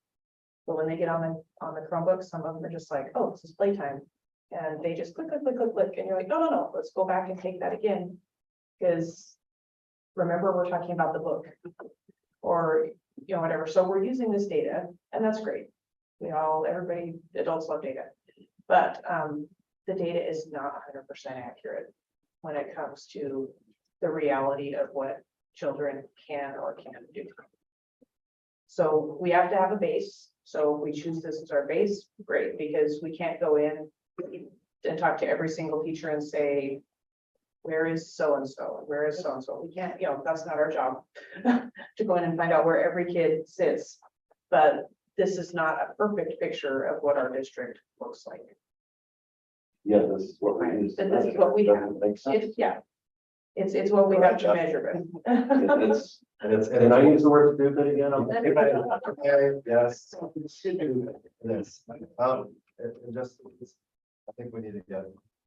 But when they get on the Chromebook, some of them are just like, oh, this is playtime. And they just click, click, click, click, click. And you're like, no, let's go back and take that again. Because remember, we're talking about the book or, whatever. So we're using this data, and that's great. Everybody, adults love data. But the data is not 100% accurate when it comes to the reality of what children can or can't do. So we have to have a base. So if we choose this as our base, great, because we can't go in and talk to every single teacher and say, where is so-and-so? Where is so-and-so? We can't, that's not our job to go in and find out where every kid sits. But this is not a perfect picture of what our district looks like. Yeah, this is what we use. Then this is what we have. Doesn't make sense. It's, yeah. It's what we have to measure with. It's, And and I use the word stupid again. Okay, yes. Yes. It just, I think we need to get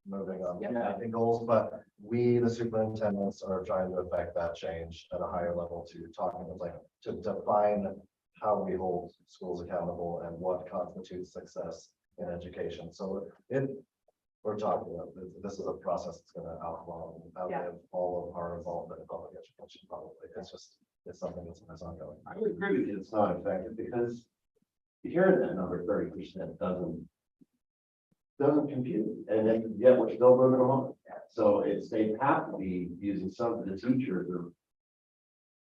moving on Yep. mapping goals, but we, the superintendents, are trying to affect that change at a higher level to talking with, like, to define how we hold schools accountable and what constitutes success in education. So we're talking about, this is a process that's gonna outlive all of our involvement in public education, probably. It's something that's ongoing. I would agree with you, it's not effective because hearing that number 30% doesn't compute, and then yet we're still moving along. So they have to be using some of the teachers or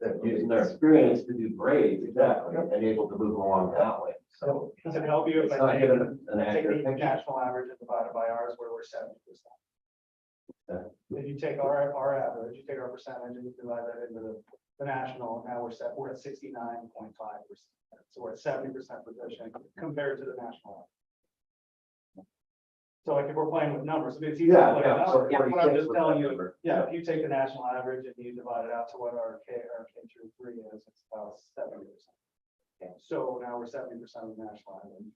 they're using their experience to do grades, exactly, and able to move along that way. So Does it help you if it's I not take giving the an accurate picture. national average and divide it by ours where we're 70%? If you take our average, you take our percentage and you divide that into the national, now we're at 69.5%. So we're at 70% proficient compared to the national. So like if we're playing with numbers, I mean, it's easy to look at numbers, but I'm just telling you, yeah, if you take the national average and you divide it out to what our K through 3 is, it's about 70%. Okay, so now we're 70% of the national average.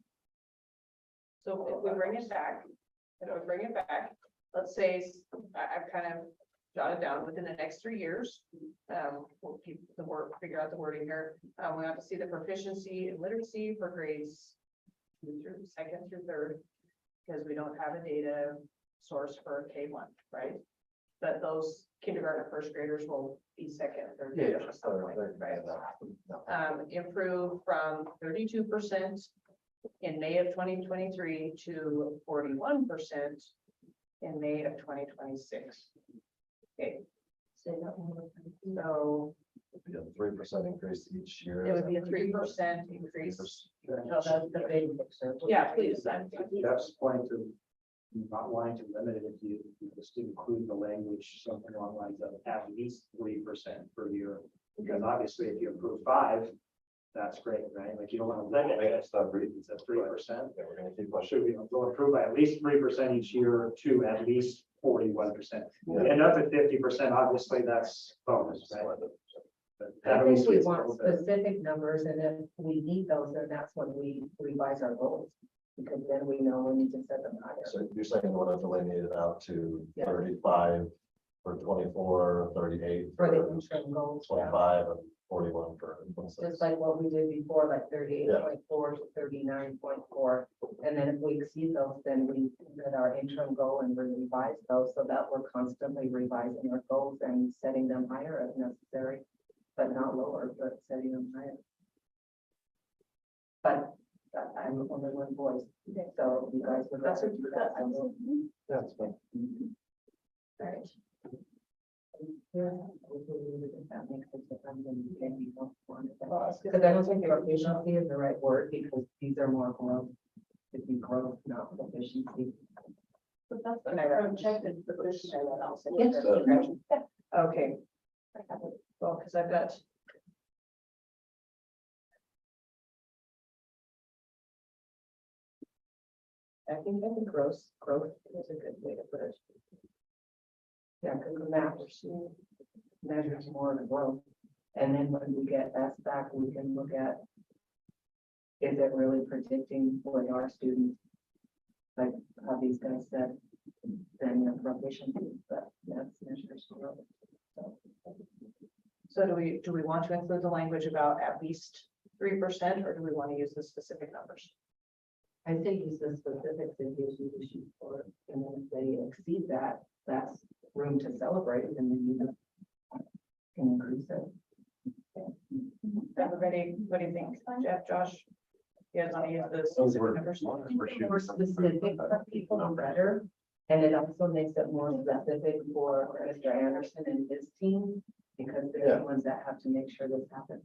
So if we bring it back, let's say, I've kind of jotted down within the next 3 years. We'll keep the word, figure out the wording here. We have to see the proficiency in literacy for grades 2 through 3rd, because we don't have a data source for K1, right? But those kindergarten and 1st graders will be 2nd, 3rd. Yeah, at some point, right? Improve from 32% in May of 2023 to 41% in May of 2026. Okay, Say that one more time. so It'd be a 3% increase each year. it would be a 3% increase. So that's the big picture. Yeah, please. Jeff's point to not wanting to limit it, if you just include the language, something along the lines of at least 3% per year. Because obviously, if you approve 5, that's great, right? Like you don't want to limit it, it's at 3%. Yeah, we're gonna keep pushing. Should we go approve by at least 3% each year to at least 41%? We end up at 50%, obviously, that's bonus, right? But I at think least we it's a want little bit. specific numbers, and if we need those, then that's when we revise our goals. Because then we know we need to set them higher. So you're saying you want to delineate it out to Yeah. 35 for 24, 38 For the for interim goals, yeah. 25 and 41 for 26. Just like what we did before, like 38.4 to 39.4. And then if we exceed those, then we set our interim goal and we revise those so that we're constantly revising our goals and setting them higher if necessary, but not lower, but setting them higher. But I'm only one voice, so you guys would. That's rather do that, I will. Yeah, it's fine. All right. Yeah, we believe that that makes a difference and you can be more quantified. Well, it's Because I don't think proficiency is the right word because these are more growth. It'd be growth, not proficiency. But that's Can the I current reference check and provision and also. Yes. Okay. Well, because I've got. I think growth is a good way to put it. Yeah, because the map measures more than growth. And then when we get S back, we can look at, is it really predicting what our students, like how these guys said, then the proficiency, but that's measures growth. So do we want to include the language about at least 3%, or do we want to use the specific numbers? I say use the specifics and gives you the sheet for it, and then if they exceed that, that's room to celebrate, and then you can increase it. Everybody, what do you think? Jeff, Josh? You guys want to use the Those specific were numbers? More specific for people are better, and it also makes it more specific for Mr. Anderson and his team, because they're the ones that have to make sure this happens.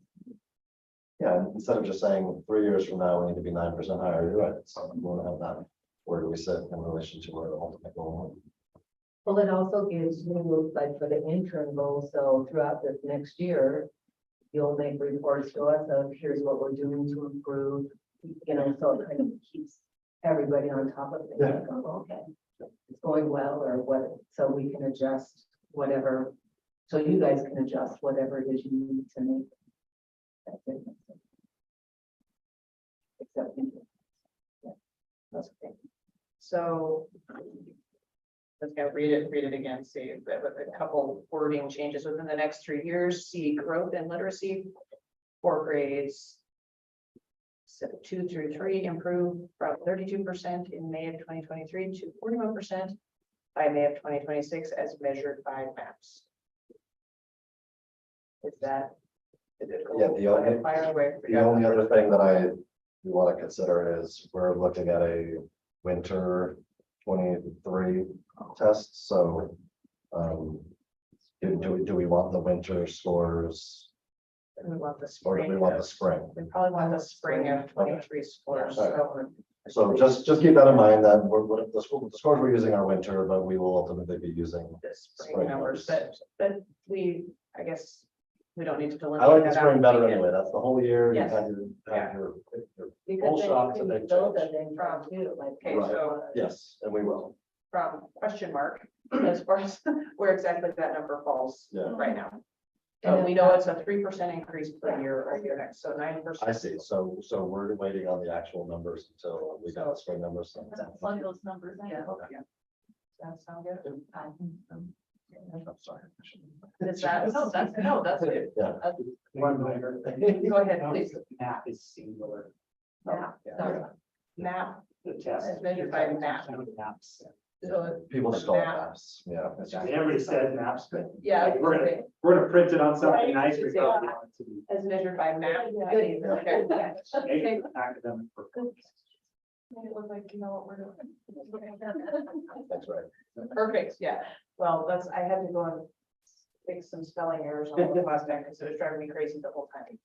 Yeah, and instead of just saying 3 years from now, we need to be 9% higher, you're right. So we want to have that. Where do we sit in relation to where the ultimate goal is? Well, it also gives you, like, for the interim goal, so throughout this next year, you'll make reports to us of here's what we're doing to improve, you know, so it kind of keeps everybody on top of it. Yeah. Like, oh, okay, it's going well or what, so we can adjust whatever, so you guys can adjust whatever it is you need to make. That difference. Except. Yeah, that's okay. So. Let's go read it again, see, with a couple wording changes within the next 3 years, see growth in literacy for grades 2 through 3 improve from 32% in May of 2023 to 41% by May of 2026 as measured by maps. Is that? is it Yeah, the only- Fire away. The only other thing that we want to consider is we're looking at a winter 23 test, so. Do we want the winter scores We want the or do spring. we want the spring? We probably want the spring of 23 scores. So So just keep that in mind that the scores we're using are winter, but we will ultimately be using. the spring Spring numbers, numbers. but I guess, we don't need to I delineate. like the that out. spring better anyway. That's the whole year. You Yes. have your full Because shot to then you make can build change. it in from too, like. Okay, Right. so Yes, and we will. from question mark, as far as where exactly that number falls Yeah. right now. And So then we know it's a 3% increase per year or year next, so 9%. I see. So we're waiting on the actual numbers until we got the spring numbers. Plug those numbers in. Yeah. Okay. That sound good? I'm sorry. Is that, no, that's good. Yeah. One minor. Go ahead, please. Map is singular. Yeah, sorry. Map, The test. As measured by map. Maps. so, People The just call it map. maps. Yeah. it's just- Everybody says maps, but yeah, we're gonna print it on something Right. nice. We probably want it to be as measured by map. Good. Okay. make academic purpose. Make it look like you know what we're doing. That's right. Perfect, yeah. Well, I had to go and fix some spelling errors on the last time because it was driving me crazy the whole time.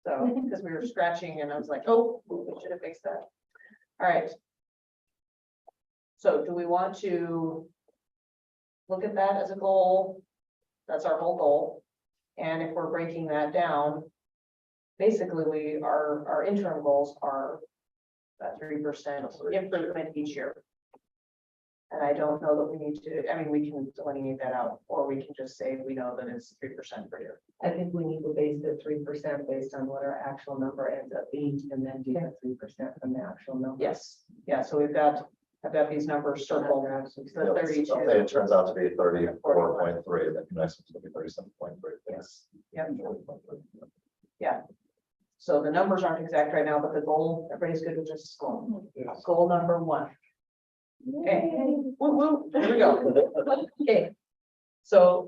So, because we were scratching and I was like, oh, we should have fixed that. All right. So do we want to look at that as a goal? That's our whole goal. And if we're breaking that down, basically our interim goals are that 3% improvement each year. And I don't know that we need to, I mean, we can delineate that out, or we can just say we know that it's 3% per year. I think we need to base the 3% based on what our actual number ends up being, and then do the 3% from the actual number. Yes, yeah, so I've got these numbers circled, so Yeah, 32. so say it turns out to be 34.3, then the next one's gonna be 37.3. Yes, yep. Yeah. So the numbers aren't exact right now, but the goal, everybody's good with just goal. Goal number 1. Okay, woo, woo, here we go. Okay. So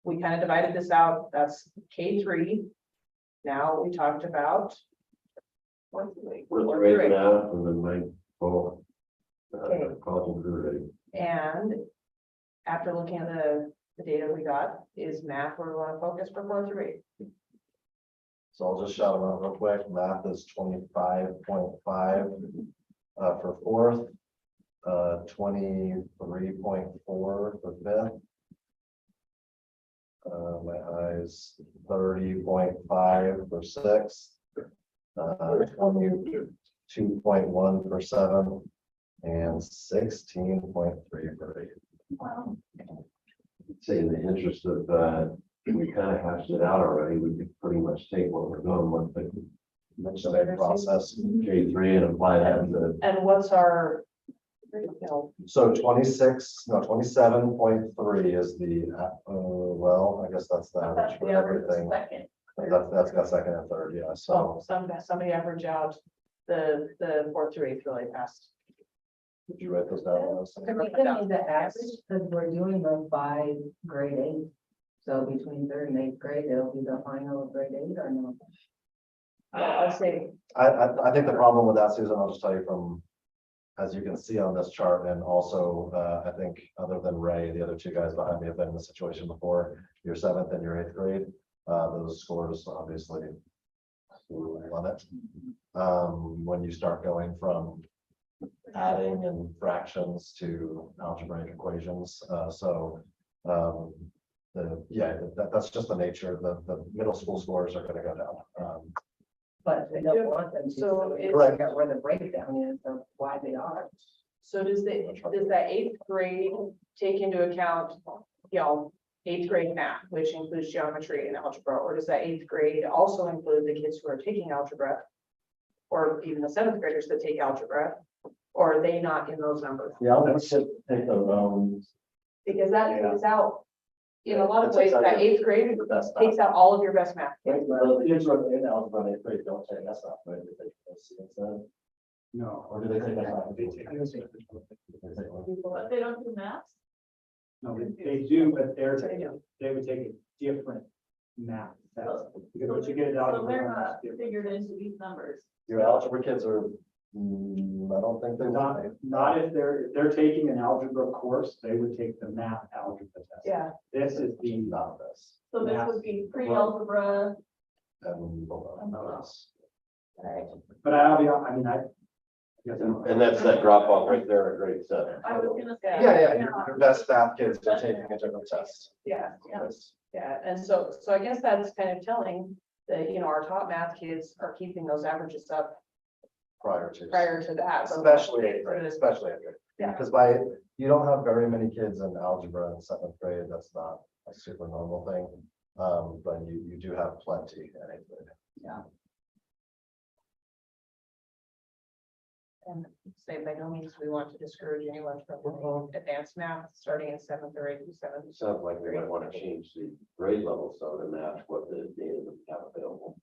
we kind of divided this out. That's K3. Now we talked about. We're raising out and then my, well. Okay. College ready. And after looking at the data we got, is math where we want to focus for 4 through 8? So I'll just shout them out real quick. Math is 25.5 for fourth, 23.4 for fifth. My eyes 30.5 for sixth, 22.1 for seventh, and 16.3 for eighth. Wow. Say in the interest of, we kind of hashed it out already, we could pretty much take what we're doing with the Legislative process. K3 and apply that to. And what's our, you know, So 27.3 is the, well, I guess that's the average for everything. That's got second and third, yeah, so so somebody average out the 4 through 8 really fast. did you write those down? Can we give me the average, because we're doing them by grade 8. So between 3rd and 8th grade, it'll be the final of grade 8 or no? I'd say, I think the problem with that, Susan, I'll just tell you from, as you can see on this chart, and also, I think other than Ray, the other two guys behind me have been in this situation before, your 7th and your 8th grade, those scores obviously limit. When you start going from adding and fractions to algebraic equations, that's just the nature. The middle school scores are gonna go down. But we don't want them to. So it's- Figure out where the breakdown is of why they are. So does that eighth grade take into account, eighth grade math, which includes geometry and algebra, or does that eighth grade also include the kids who are taking algebra? Or even the seventh graders that take algebra, or are they not in those numbers? Yeah, let's just take their own. Because that Yeah. takes out, in a lot of That ways, takes out that your- eighth grade The best. takes out all of your best math. Right, well, the kids who are in algebra, they pretty don't take that stuff, right? They take those students then, No. or do they take that? stuff? They take- But they don't do math. No, they do, but They do. they would take a different math test. Because what you get So out of they're not figured into these numbers. Your algebra kids are, I don't think they're Not if they're taking an algebra course, they would take the math algebra test. Yeah, This is the, not this. So this would be pre-algebra. And, right. but I'll be, I mean, I. guess I'm- And that's that drop off right there at grade 7. I was gonna say. your best math kids are taking a different test. Yeah, Yes. yeah, and so I guess that's kind of telling that, our top math kids are keeping those averages up Prior to. prior to that. Especially eighth grade, especially eighth grade. Yeah. Because you don't have very many kids in algebra in seventh grade, that's not a super normal thing. But you do have plenty in eighth grade. And say by no means we want to discourage anyone from doing advanced math, starting in seventh or eighth, seventh. Sounds like we might want to change the grade level so to match what the data that we have available.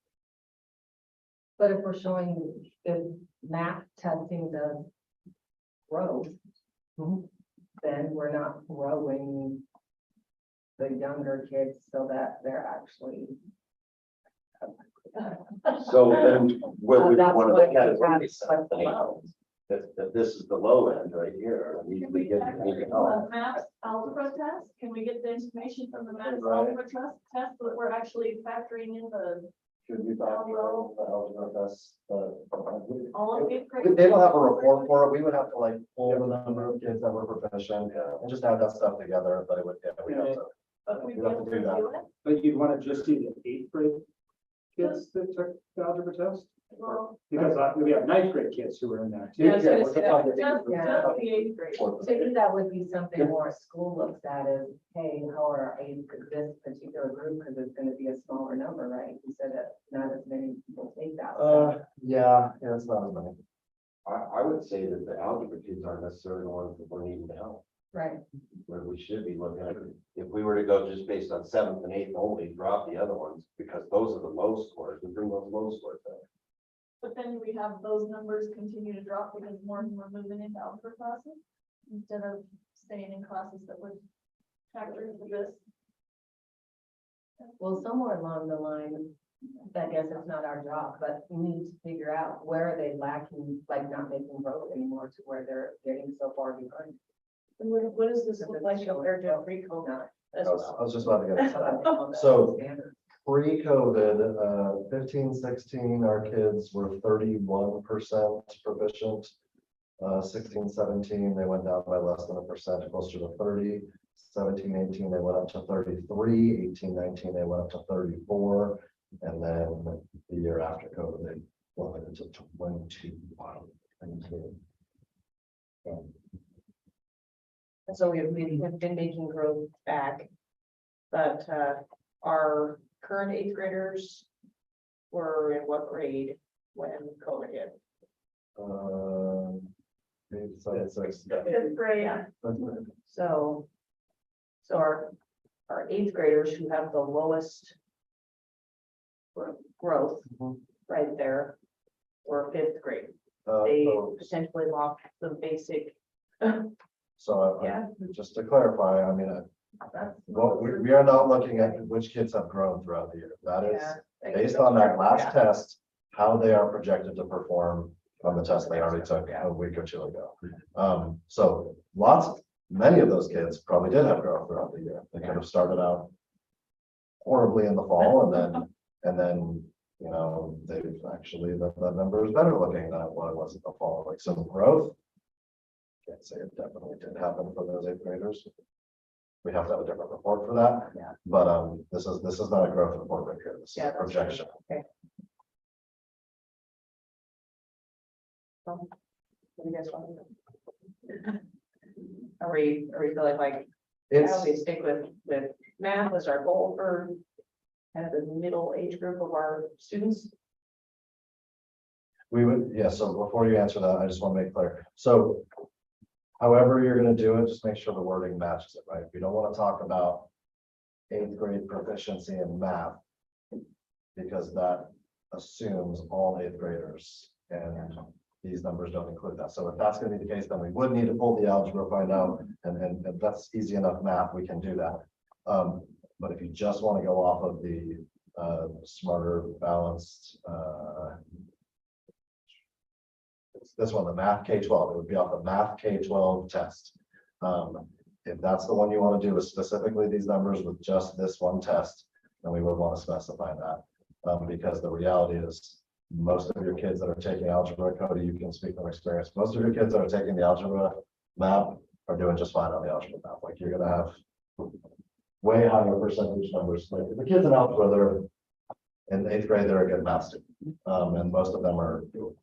But if we're showing if math testing does growth, then we're not growing the younger kids so that they're actually. So then what we That's want to what look at is we have, what but the low. that this is the low end right here. And Can we we get, check we can the help. math algebra test? Can we get the information from the math Right. algebra test so that we're actually factoring in the, Should we factor in the algebra test? all of eighth grade? They don't have a report for it. We would have to like pull the number of kids that were proficient and just add that stuff together, but it would, we'd have to. But we'd be We'd have able to to do that. do it? But you'd want to just see the eighth grade kids that took the algebra test? Well, Because we have ninth grade kids who are in there too. Yeah, I was gonna say that. just the eighth grade. Maybe that would be something more a school looks at is, hey, how are this particular group, because it's gonna be a smaller number, right? You said that not as many people take that. so- Yeah, it's not as many. I would say that the algebra kids aren't necessarily the ones that we're needing to help. Right. Where we should be looking at, if we were to go just based on seventh and eighth only, drop the other ones, because those are the low scores, we bring those low scores down. But then we have those numbers continue to drop because more and more moving into algebra classes instead of staying in classes that would factor into this. Well, somewhere along the line, I guess it's not our job, but we need to figure out where are they lacking, like not making growth anymore to where they're getting so far behind. And what does this look like compared to pre-COVID Not- as I well? was just about to get So I to think all that So- standard. pre-COVID, 15, 16, our kids were 31% proficient. 16, 17, they went down by less than 1%, closer to 30. 17, 18, they went up to 33. 18, 19, they went up to 34. And then the year after COVID, they went to 21. And so we've been making growth back. But our current eighth graders were in what grade when COVID hit? Fifth grade, So our eighth graders who have the lowest growth right there were fifth grade. They potentially lost the basic, So yeah. just to clarify, I mean, That's- well, we are not looking at which kids have grown throughout the year. That is Yeah. based on that last Yeah. test, how they are projected to perform on the test they already took a week or two ago. So many of those kids probably did have growth throughout the year. They could have started out horribly in the fall and then, they've actually, the number is better looking than what it was in the fall, like some growth. Can't say it definitely did happen for those eighth graders. We have to have a different report for that. Yeah. But this is not a growth report right here. This is Yeah, a that's right. projection. What do you guys want to do? Are we feeling like, how It's, we stick with math as our goal for kind of the middle age group of our students? we would, yeah, so before you answer that, I just want to make clear, so. However you're gonna do it, just make sure the wording matches it, right? We don't want to talk about 8th grade proficiency in math. Because that assumes all 8th graders, and these numbers don't include that. So if that's gonna be the case, then we would need to pull the algebra, find out, and that's easy enough math, we can do that. But if you just want to go off of the smarter, balanced, this one, the math K-12, it would be off the math K-12 test. If that's the one you want to do, is specifically these numbers with just this one test, then we would want to specify that. Because the reality is, most of your kids that are taking algebra, Cody, you can speak from experience, most of your kids that are taking the algebra map are doing just fine on the algebra map. Like, you're gonna have way higher percentage numbers. Like, the kids in algebra, they're in 8th grade, they're a good math student. And most of them are, you're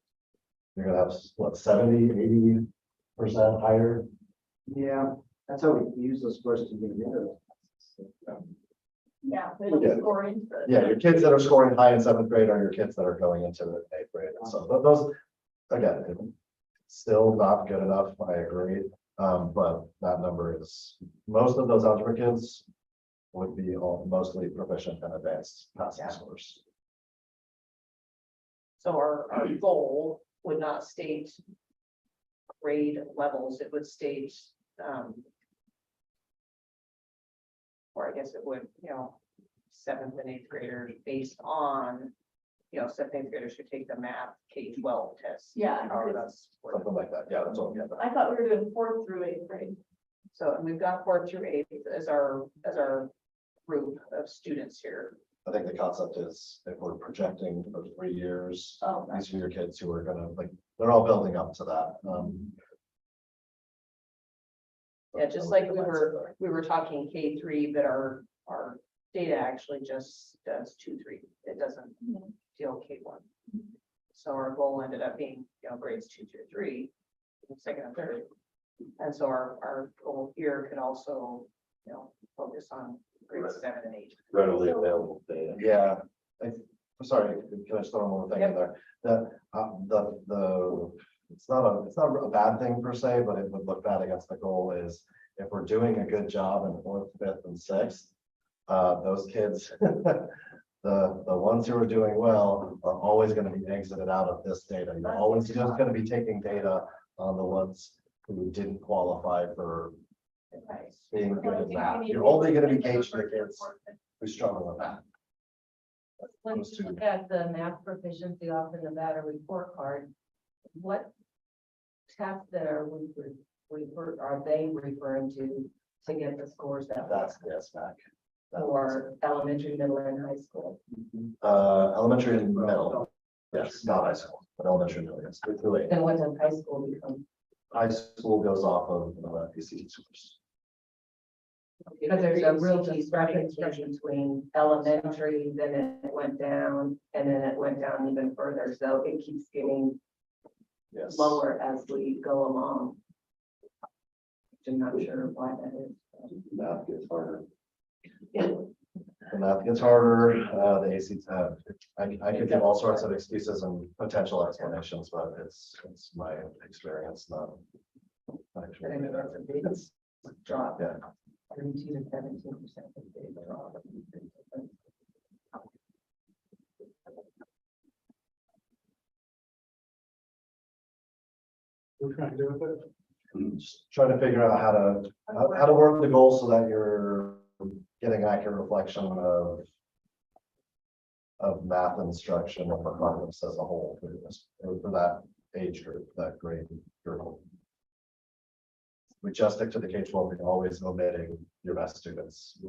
gonna have, what, 70-80% higher. Yeah, that's how we use those scores to get rid of. Yeah, they don't Yeah. score into it. Yeah, your kids that are scoring high in 7th grade are your kids that are going into the 8th grade. And so those, again, still not good enough, I agree. But that number is, most of those algebra kids would be all mostly proficient and advanced passing scores. So our goal would not state grade levels, it would state, or I guess it would, 7th and 8th graders based on, 7th and 8th graders should take the math K-12 test. Yeah, However, that's. Something like that. Yeah, that's all. Yeah, I thought we were doing 4th through 8th grade. So and we've got 4th through 8th as our group of students here. I think the concept is, if we're projecting for 3 years, Oh, these are your kids who are gonna, like, they're all building up to that. Yeah, just like we were talking K3, but our data actually just does 2-3. It doesn't deal K1. So our goal ended up being, grades 2 through 3, second and third. And so our goal here could also, focus on grades 7 and 8. Readily available data. Yeah, I'm sorry, can I just throw one more thing in there? It's not a bad thing per se, but it would look bad against the goal is, if we're doing a good job in 4th, 5th, and 6th, those kids, the ones who are doing well are always going to be exited out of this data. You're always just going to be taking data on the ones who didn't qualify for being good at math. You're only going to be gauging the kids who struggle with that. When you look at the math proficiency off in the Nevada report card, what tests that are they referring to get the scores that That's the SMAC. for elementary, middle, and high school? Elementary and middle, yes, not high school, but elementary and middle, yes. Through 8. And what does high school become? High school goes off of ECSD scores. Because there's a real discrepancy between elementary, then it went down, and then it went down even further, so it keeps getting Yes. lower as we go along. I'm not sure why that is. Math gets harder. The math gets harder, the ACT, I could give all sorts of excuses and potential explanations, but it's my experience, not. But I mean, that's a big drop. Yeah. 32 to 17% big drop. We're trying to do with it. Just trying to figure out how to work the goal so that you're getting accurate reflection of math instruction and performance as a whole for that age group, that grade group. We just stick to the K-12, we're always omitting your best students.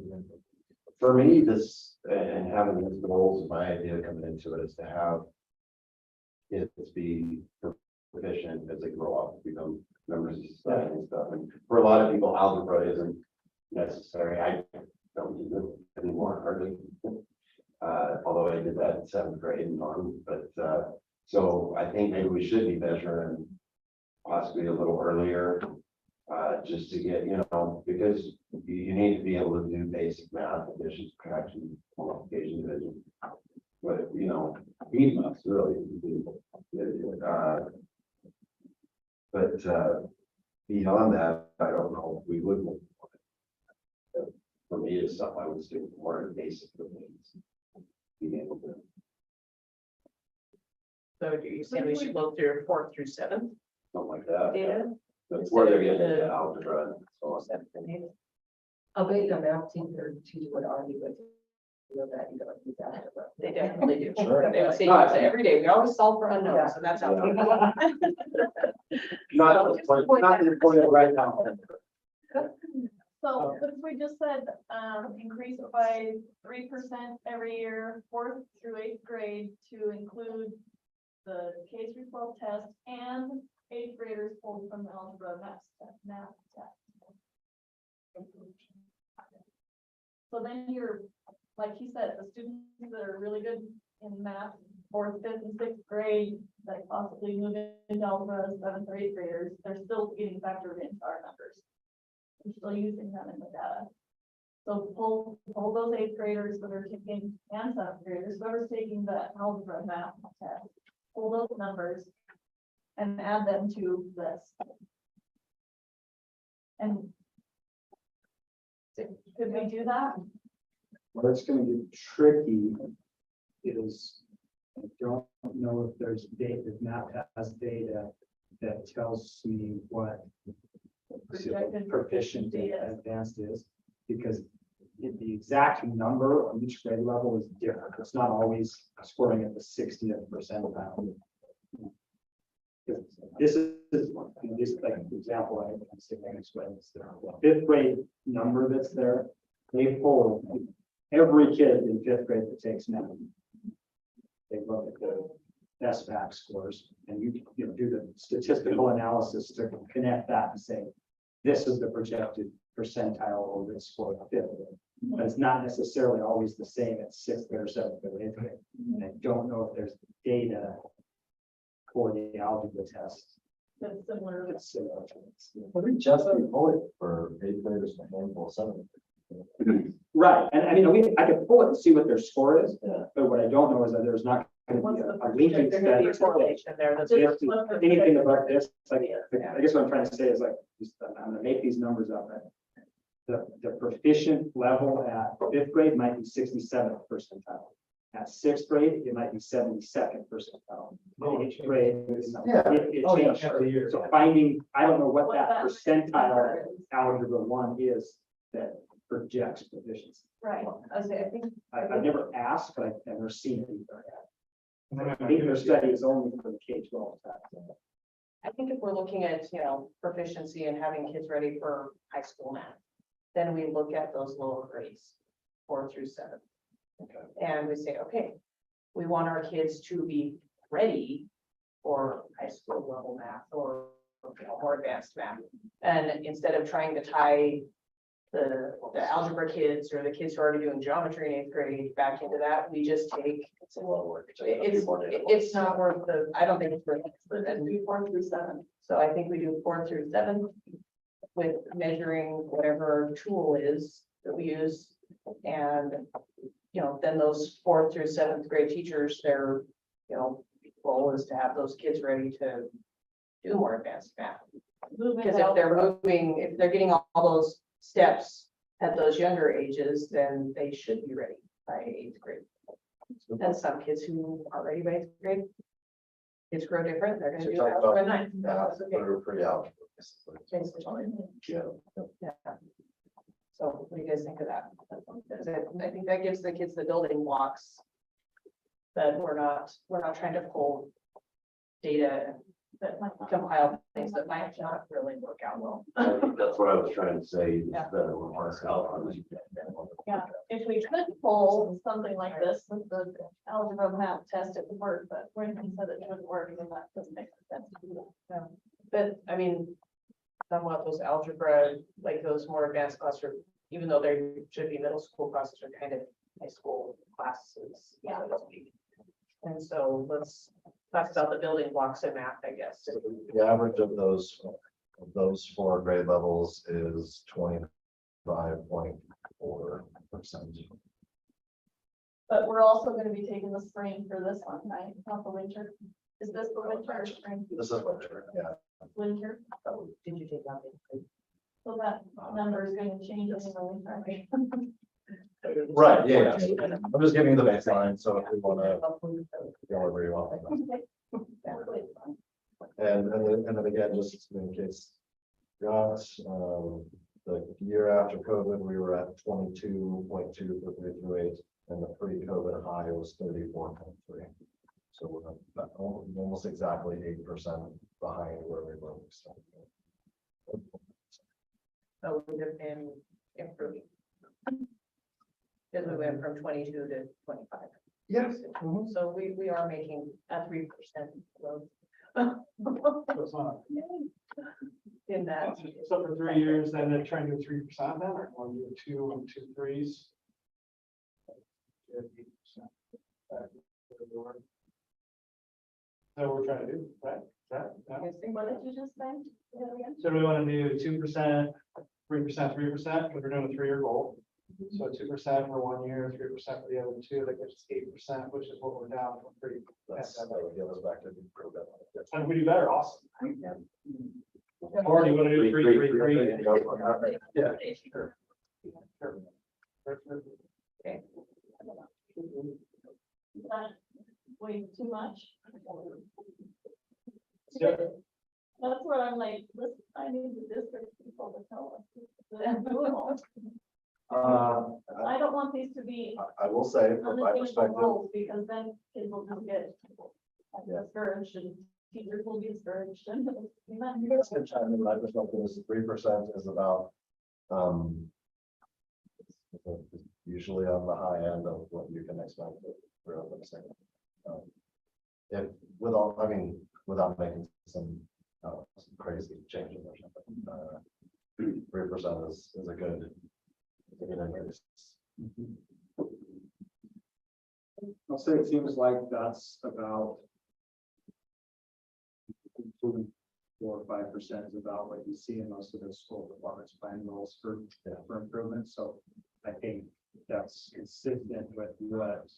For me, this, and having these goals, my idea coming into it is to have kids be proficient as they grow up, become members of society and stuff. And for a lot of people, algebra isn't necessary. I don't use it anymore, hardly. Although I did that in 7th grade and on, but so I think maybe we should be measuring possibly a little earlier Just to get, because you need to be able to do basic math, addition, subtraction, multiplication, division. But, heat maps really. But beyond that, I don't know, if we would. For me, it's stuff I would stick more in basic things. Being able to. So do you say we should go through 4th through 7th Something like that. data? That's where they're getting into algebra and so on. 7th and 8th? I'll bet your math teacher would argue with you that you don't do that. They definitely do. Sure. They would say use it every day. We always solve for unknowns, and that's how. Not the point right now. So if we just said, increase it by 3% every year, 4th through 8th grade to include the K through 12 test and 8th graders pulled from the algebra math test. So then you're, like he said, the students that are really good in math, 4th, 5th, and 6th grade, that possibly move into algebra, 7th or 8th graders, they're still getting factored into our numbers. We're still using them in the data. So pull those 8th graders that are taking, and 7th graders, whoever's taking the algebra math test, pull those numbers and add them to this. And could we do that? Where it's gonna get tricky is, I don't know if there's data, if Matt has data that tells me what Projected proficient data. and advanced is, because the exact number on each grade level is different. It's not always scoring at the 60th percentile. This is like an example, I can explain this. The 5th grade number that's there, they pull every kid in 5th grade that takes math. They look at the SBAC scores and you do the statistical analysis to connect that and say, this is the projected percentile over this score of 5th grade. But it's not necessarily always the same at 6th grade or 7th grade or 8th grade. And I don't know if there's data for the algebra test. That's similar. It's similar. What did Justin pull it for 8th graders and a handful of 7th? Right, and I mean, I could pull it and see what their score is, Yeah. but what I don't know is that there's not going What's to the be a linking There's gonna be a study. correlation there. That's If anything about this, like, Yeah. I guess what I'm trying to say is like, I'm gonna make these numbers up. The proficient level at 5th grade might be 67th percentile. At 6th grade, it might be 72nd percentile. Oh, In 8th grade, Yeah. it Oh, yeah, changed. every year. So finding, I don't know what What that that percentile number is. algebra 1 is that projects proficiency. Right. I think I've never asked, but I've never seen it either. And then I think their study is only for the K-12 test. I think if we're looking at, proficiency and having kids ready for high school math, then we look at those lower grades, 4th through 7th. And we say, okay, we want our kids to be ready for high school level math or more advanced math. And instead of trying to tie the algebra kids or the kids who are already doing geometry in 8th grade back into that, we just take, It's a lot of work. it's not worth I don't think it's worth it. Let's do 4th through 7th. So I think we do 4th through 7th with measuring whatever tool is that we use. And, then those 4th through 7th grade teachers, their, goal is to have those kids ready to do more advanced math. Because if they're getting all those steps at those younger ages, then they should be ready by 8th grade. And some kids who are ready by 8th grade, kids grow different, they're gonna So do talk algebra about 9. That's That's okay. pretty algebra. Basically. Yeah. So what do you guys think of that? I think that gives the kids the building blocks. That we're not trying to pull data that might compile things that might not really work out well. That's what I was trying to say. Yeah. Yeah, if we could pull something like this, with the algebra math test, it would work, but when he said it wouldn't work, then that doesn't make sense to do that. But I mean, somewhat those algebra, like those more advanced classes, even though they should be middle school classes, are kind of high school classes. Yeah. So to speak. And so let's talk about the building blocks of math, I guess. The average of those of those 4 grade levels is 25.4%. But we're also gonna be taking the spring for this one, right? Not the winter. Is this the winter or spring? This is winter, yeah. Winter, Oh, did you take out the? so that number is gonna change anyway, right? Right, yeah, yeah. I'm just giving you the baseline, so if we wanna go wherever you want. And then again, just in case. Got, the year after COVID, we were at 22.2 for 3 through 8, and the pre-COVID high was 34.3. So we're about almost exactly 8% behind where we were. So we have been improving. Because we went from 22 to 25. Yes. So we are making a 3% growth. It's not. In that. So for 3 years, then they're trying to do 3% then, or 1 year, 2 and 2 3s. So we're trying to do, right? What did you just say? Say that again? So do we want to do 2%, 3%, 3%, because we're doing a 3-year goal. So 2% for 1 year, 3% for the other 2, that gives us 8%, which is what we're down from pre. That would get us back to the program. And if we do better, awesome. Or do you want to do 3, 3, 3? Yeah. Sure. Is that way too much? So, That's where I'm like, listen, I need the district people to tell us. They're doable. I don't want these to be I will say, from my unattainable perspective, goals, because then kids will just get discouraged and teachers will be discouraged and. you guys can chime in. My perspective is 3% is about, usually on the high end of what you can expect for the same. If without making some crazy changes or something, 3% is a good increase. I'll say it seems like that's about 4 or 5% is about what you see in most of the school departments plan goals for improvement. So I think that's consistent with what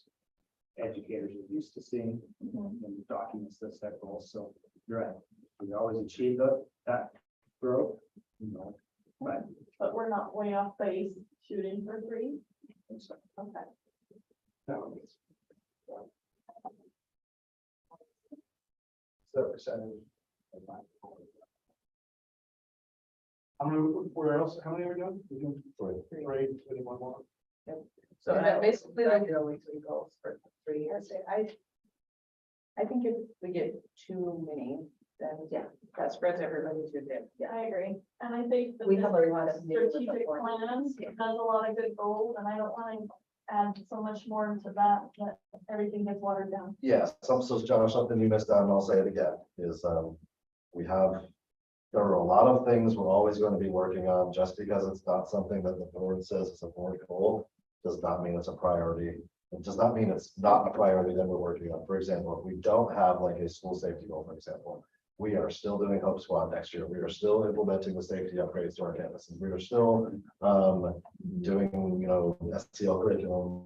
educators are used to seeing in documents that set goals. So you're right. We always achieve that growth, But we're not way off base shooting for 3. Okay. So percentage. How many, where else, how many are we doing? We're doing 3, 21 more. So that basically like your weekly goals for 3 years. I think if we get too many, then that spreads everybody too thin. I agree. And I think the We have a lot of strategic plans has a lot of good goals, and I don't want to add so much more into that everything gets watered down. Yeah, so Josh, something you missed out, and I'll say it again, is there are a lot of things we're always going to be working on. Just because it's not something that the board says is a board goal, does not mean it's a priority. It does not mean it's not a priority that we're working on. For example, if we don't have like a school safety goal, for example, we are still doing Hope Squad next year. We are still implementing the safety upgrades to our campuses. We are still doing, STL curriculum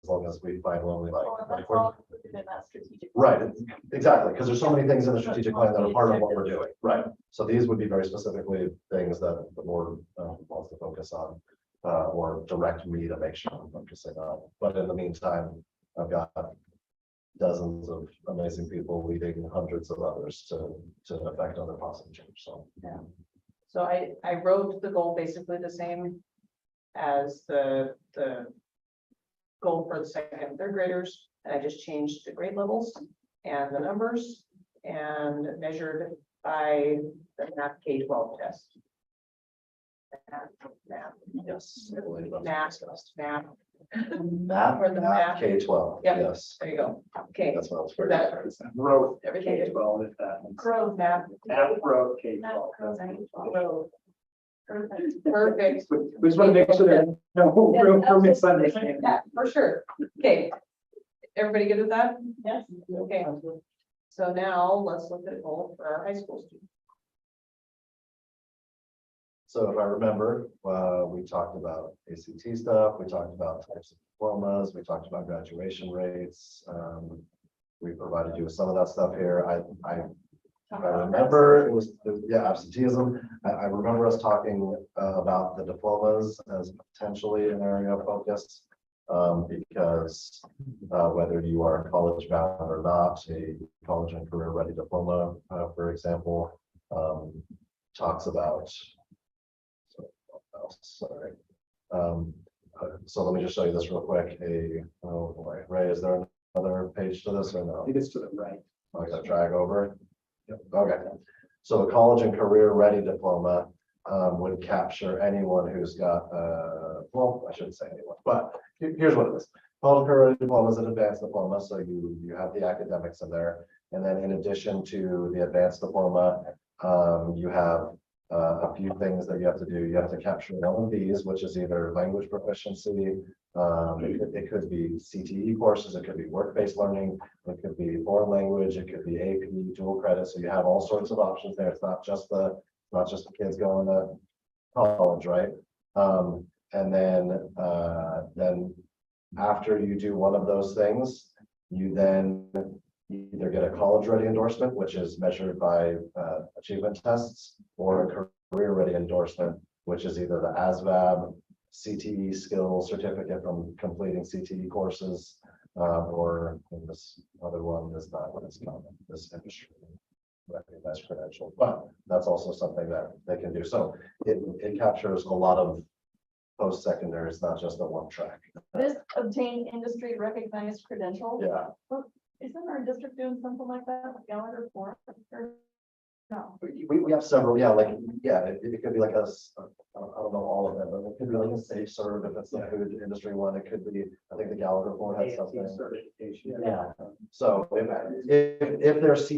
as long as we find one we like. Well, and that's all included in that strategic. Right, exactly, because there's so many things in the strategic plan that are part of what we're doing, right? So these would be very specifically things that the board wants to focus on, or direct me to make sure I'm focusing on. But in the meantime, I've got dozens of amazing people leading hundreds of others to affect other positive change, so. So I wrote the goal basically the same as the goal for the second and third graders. And I just changed the grade levels and the numbers and measured by the math K-12 test. Math. Yes. Math. Math, For the math. K-12, Yep. yes, There you go. Okay. that's what I was. That- growth Everything is K-12 if that. growth, math. Growth That K-12. goes in. Growth. Perfect. Perfect. We just want to make sure there's no room for misunderstanding. Yeah, for sure. Okay. Everybody good with that? Yes. Okay. So now let's look at a goal for our high school students. So if I remember, we talked about ACT stuff, we talked about types of diplomas, we talked about graduation rates. We provided you with some of that stuff here. I remember it was, yeah, absenteeism. I remember us talking about the diplomas as potentially an area of focus. Because whether you are college bound or not, a college and career ready diploma, for example, talks about. Sorry. So let me just show you this real quick. Oh boy, Ray, is there another page to this or I no? think it's to the right. I gotta drag over. Okay, so the college and career ready diploma would capture anyone who's got, well, I shouldn't say anyone, but here's what it is. College and career ready diploma is an advanced diploma, so you have the academics in there. And then in addition to the advanced diploma, you have a few things that you have to do. You have to capture one of these, which is either language proficiency, it could be CTE courses, it could be work-based learning, it could be foreign language, it could be AP, dual credit. So you have all sorts of options there. It's not just the kids going to college, right? And then after you do one of those things, you then either get a college ready endorsement, which is measured by achievement tests, or a career ready endorsement, which is either the ASVAB, CTE skill certificate from completing CTE courses, or in this other one is not what it's called, this industry recognized credential, but that's also something that they can do. So it captures a lot of post-secondary, it's not just a one track. This obtain industry recognized credential. Yeah. Isn't our district doing something like that, like Gallagher for? No. We have several, yeah, like, yeah, it could be like I don't know all of them, but it could be like a safe serve if it's the food industry one, it could be, I think the Gallagher board has something. Certification. Yeah, so if there's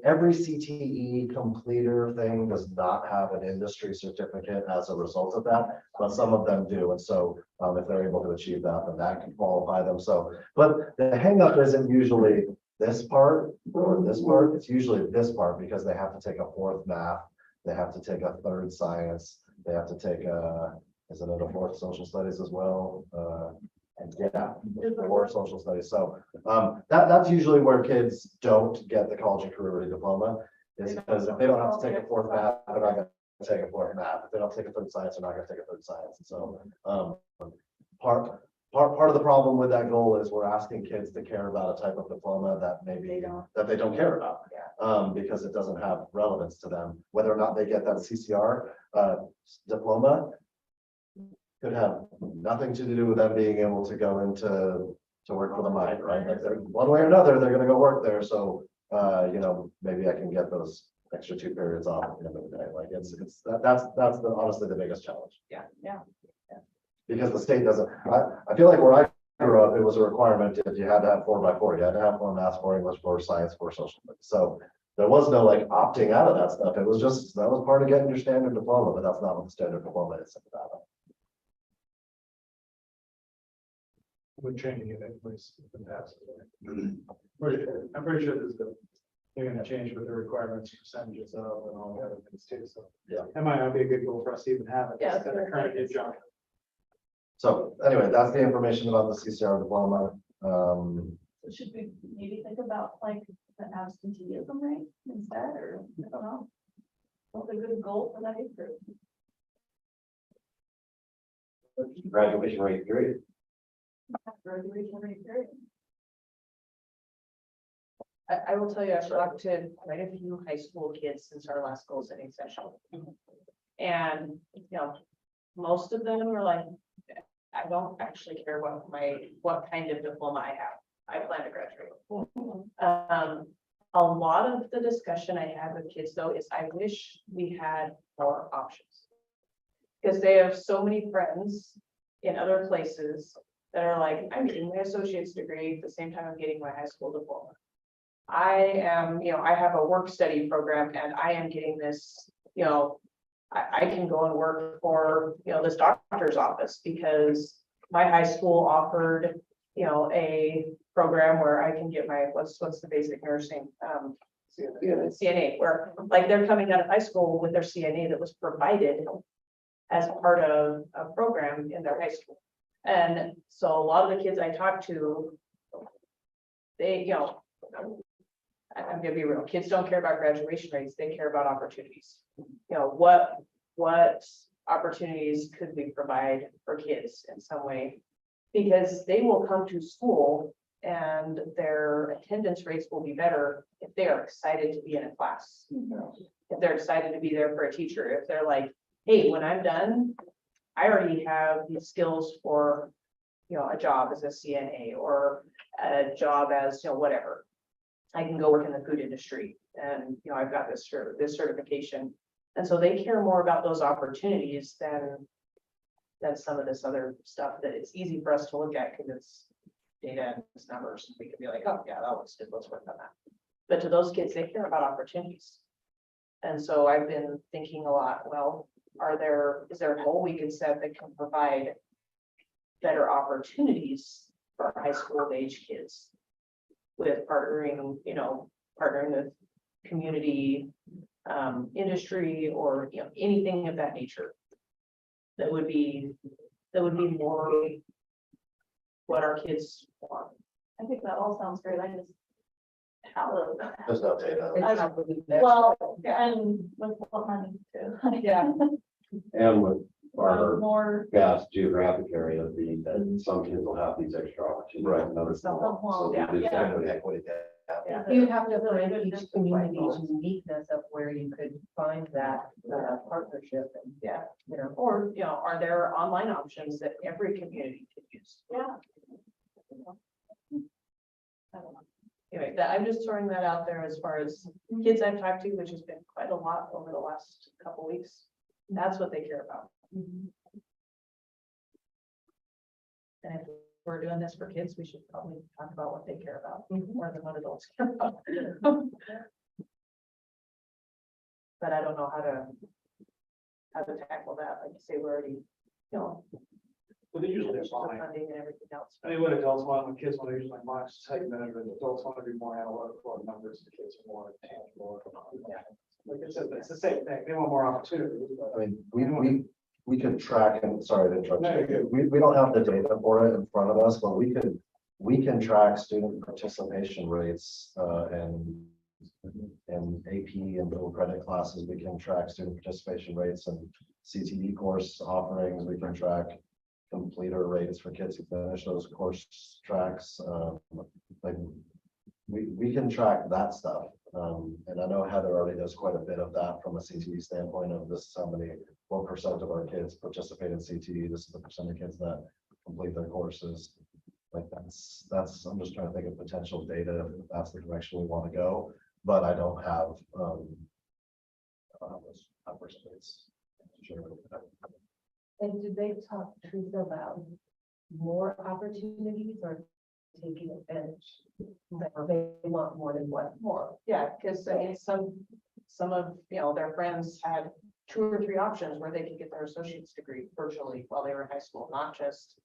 every CTE completer thing does not have an industry certificate as a result of that, but some of them do, and so if they're able to achieve that, then that can qualify them, so, but the hang up isn't usually this part or this part, it's usually this part because they have to take a fourth math, they have to take a third science, they have to take isn't it a fourth social studies as well? And yeah, or social studies. So that's usually where kids don't get the college and career ready diploma, is because if they don't have to take a fourth math, they're not going to take a fourth math. If they don't take a third science, they're not going to take a third science. And so part of the problem with that goal is we're asking kids to care about a type of diploma that maybe that they don't care about, because it doesn't have relevance to them. Whether or not they get that CCR diploma could have nothing to do with them being able to go into work for the mine, right? Like one way or another, they're going to go work there. So maybe I can get those extra 2 periods off at the end of the day. Like that's honestly the biggest challenge. Yeah. Because the state doesn't, I feel like where I grew up, it was a requirement if you had to have 4x4, you had to have 4 math, 4 English, 4 science, 4 social. So there was no like opting out of that stuff. It was just, that was part of getting your standard diploma, but that's not what the standard diploma is. We're changing it anyways in the past. I'm pretty sure they're gonna change with the requirements, percentages of and all the other things too, so. Yeah. That might not be a good goal for us to even have it. Yeah, It's kind of current age junk. So anyway, that's the information about the CCR diploma. Should we maybe think about like the absenteeism rate instead, or I don't know. What's a good goal for that age group? Graduation rate period. Graduation rate period. I will tell you, I've talked to quite a few high school kids since our last goal setting session. And, most of them are like, I don't actually care what kind of diploma I have. I plan to graduate. A lot of the discussion I have with kids though is I wish we had more options. Because they have so many friends in other places that are like, I'm getting my associate's degree at the same time I'm getting my high school diploma. I am, I have a work study program and I am getting this, I can go and work for, this doctor's office because my high school offered, a program where I can get my, what's the basic nursing, CNA, where like they're coming out of high school with their CNA that was provided as part of a program in their high school. And so a lot of the kids I talk to, they, I'm gonna be real, kids don't care about graduation rates, they care about opportunities. What opportunities could we provide for kids in some way? Because they will come to school and their attendance rates will be better if they are excited to be in a class. If they're excited to be there for a teacher, if they're like, hey, when I'm done, I already have these skills for, a job as a CNA or a job as, whatever. I can go work in the food industry and, I've got this certification. And so they care more about those opportunities than some of this other stuff that it's easy for us to look at because it's data and it's numbers. We could be like, oh yeah, that looks good, let's work on that. But to those kids, they care about opportunities. And so I've been thinking a lot, well, is there a goal we can set that can provide better opportunities for high school age kids with partnering with community, industry, or, anything of that nature that would be more what our kids want. I think that all sounds great. I just. There's no data. It's not really there. Well, and with what money too. Yeah. And with our More. vast geographic area being that some kids will have these extra opportunities. Right. and others Some won't. won't, So we yeah. just have to- Equity gap. Yeah. You have to Really find good each distance community's rifles. uniqueness of where you could find that partnership and, Yeah. Or, Are there online options that every community could use? Yeah. Anyway, I'm just throwing that out there as far as kids I've talked to, which has been quite a lot over the last couple weeks. That's what they care about. And if we're doing this for kids, we should probably talk about what they care about more than what adults care about. But I don't know how to tackle that. Like you say, we're already, But they usually are the fine. funding and everything else. I mean, what adults want, when kids want to usually much, it's how you measure it. Adults want to be more analytical in numbers, the kids are more tangible. Like I said, it's the same thing. They want more opportunity. I mean, we could track, and sorry to interrupt No, you're you. good. We don't have the data for it in front of us, but we can track student participation rates, and AP and dual credit classes. We can track student participation rates and CTE course offerings. We can track completer rates for kids who finish those course tracks. Like we can track that stuff. And I know Heather already does quite a bit of that from a CTE standpoint of this is how many, what percent of our kids participate in CTE. This is the percent of kids that complete their courses. Like that's, I'm just trying to think of potential data if that's the direction we want to go, but I don't have, those numbers. Sure. and did they talk to Teresa about more opportunities or taking advantage? Like, they want more than one more. Yeah, because I mean, some of, their friends had 2 or 3 options where they could get their associate's degree virtually while they were in high school, not just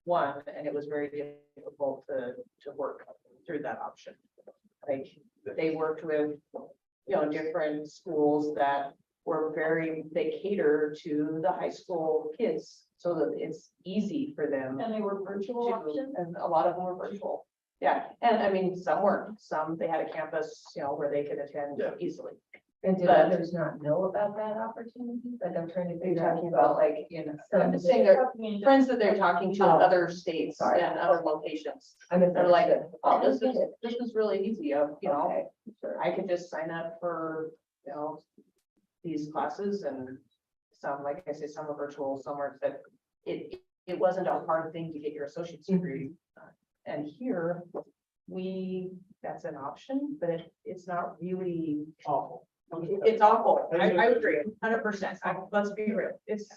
one, and it was very difficult to work through that option. Like, they worked with, different schools that were they cater to the high school kids so that it's easy for them. And they were virtual options. And a lot of them were virtual. Yeah, and I mean, some weren't, they had a campus, where they could attend Yeah. easily. And did But- others not know about that opportunity? Like, I'm trying to You're figure out. talking about like, Some- I'm just saying they're friends that they're talking to in Oh. other states Sorry. and other locations. I mean, They're like, oh, this is is really easy, Okay, sure. I could just sign up for, these classes and some, like I said, some are virtual, some are that it wasn't a hard thing to get your associate's degree. And here, that's an option, but it's not really Awful. It's awful. I agree, 100%. Let's be real. It's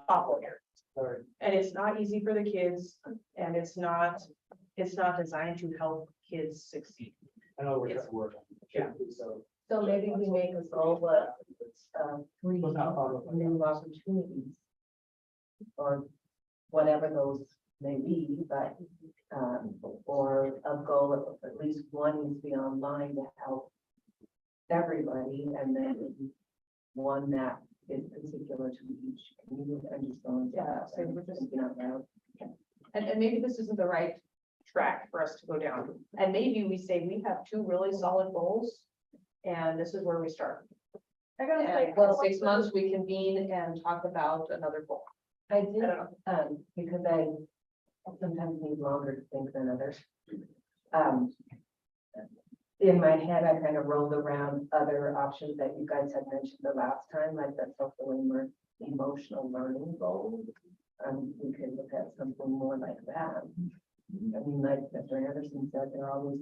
awful here. Sorry. And it's not easy for the kids and it's not designed to help kids succeed. I know we're trying to work. Yeah. So. So maybe we make a goal of 3 Was not part of it. new opportunities. Or whatever those may be, but, or a goal of at least one needs to be online to help everybody, and then one that is particular to each community. I'm just going. Yeah, so we're just- thinking out loud. And maybe this isn't the right track for us to go down. And maybe we say we have two really solid goals. And this is where we start. I gotta say, And in 6 months, we convene and talk about another goal. I I did, don't know. because I sometimes need longer to think than others. Um, in my head, I kind of rolled around other options that you guys had mentioned the last time, like the social emotional learning goal. We could look at something more like that. I mean, like Mr. Anderson said, there always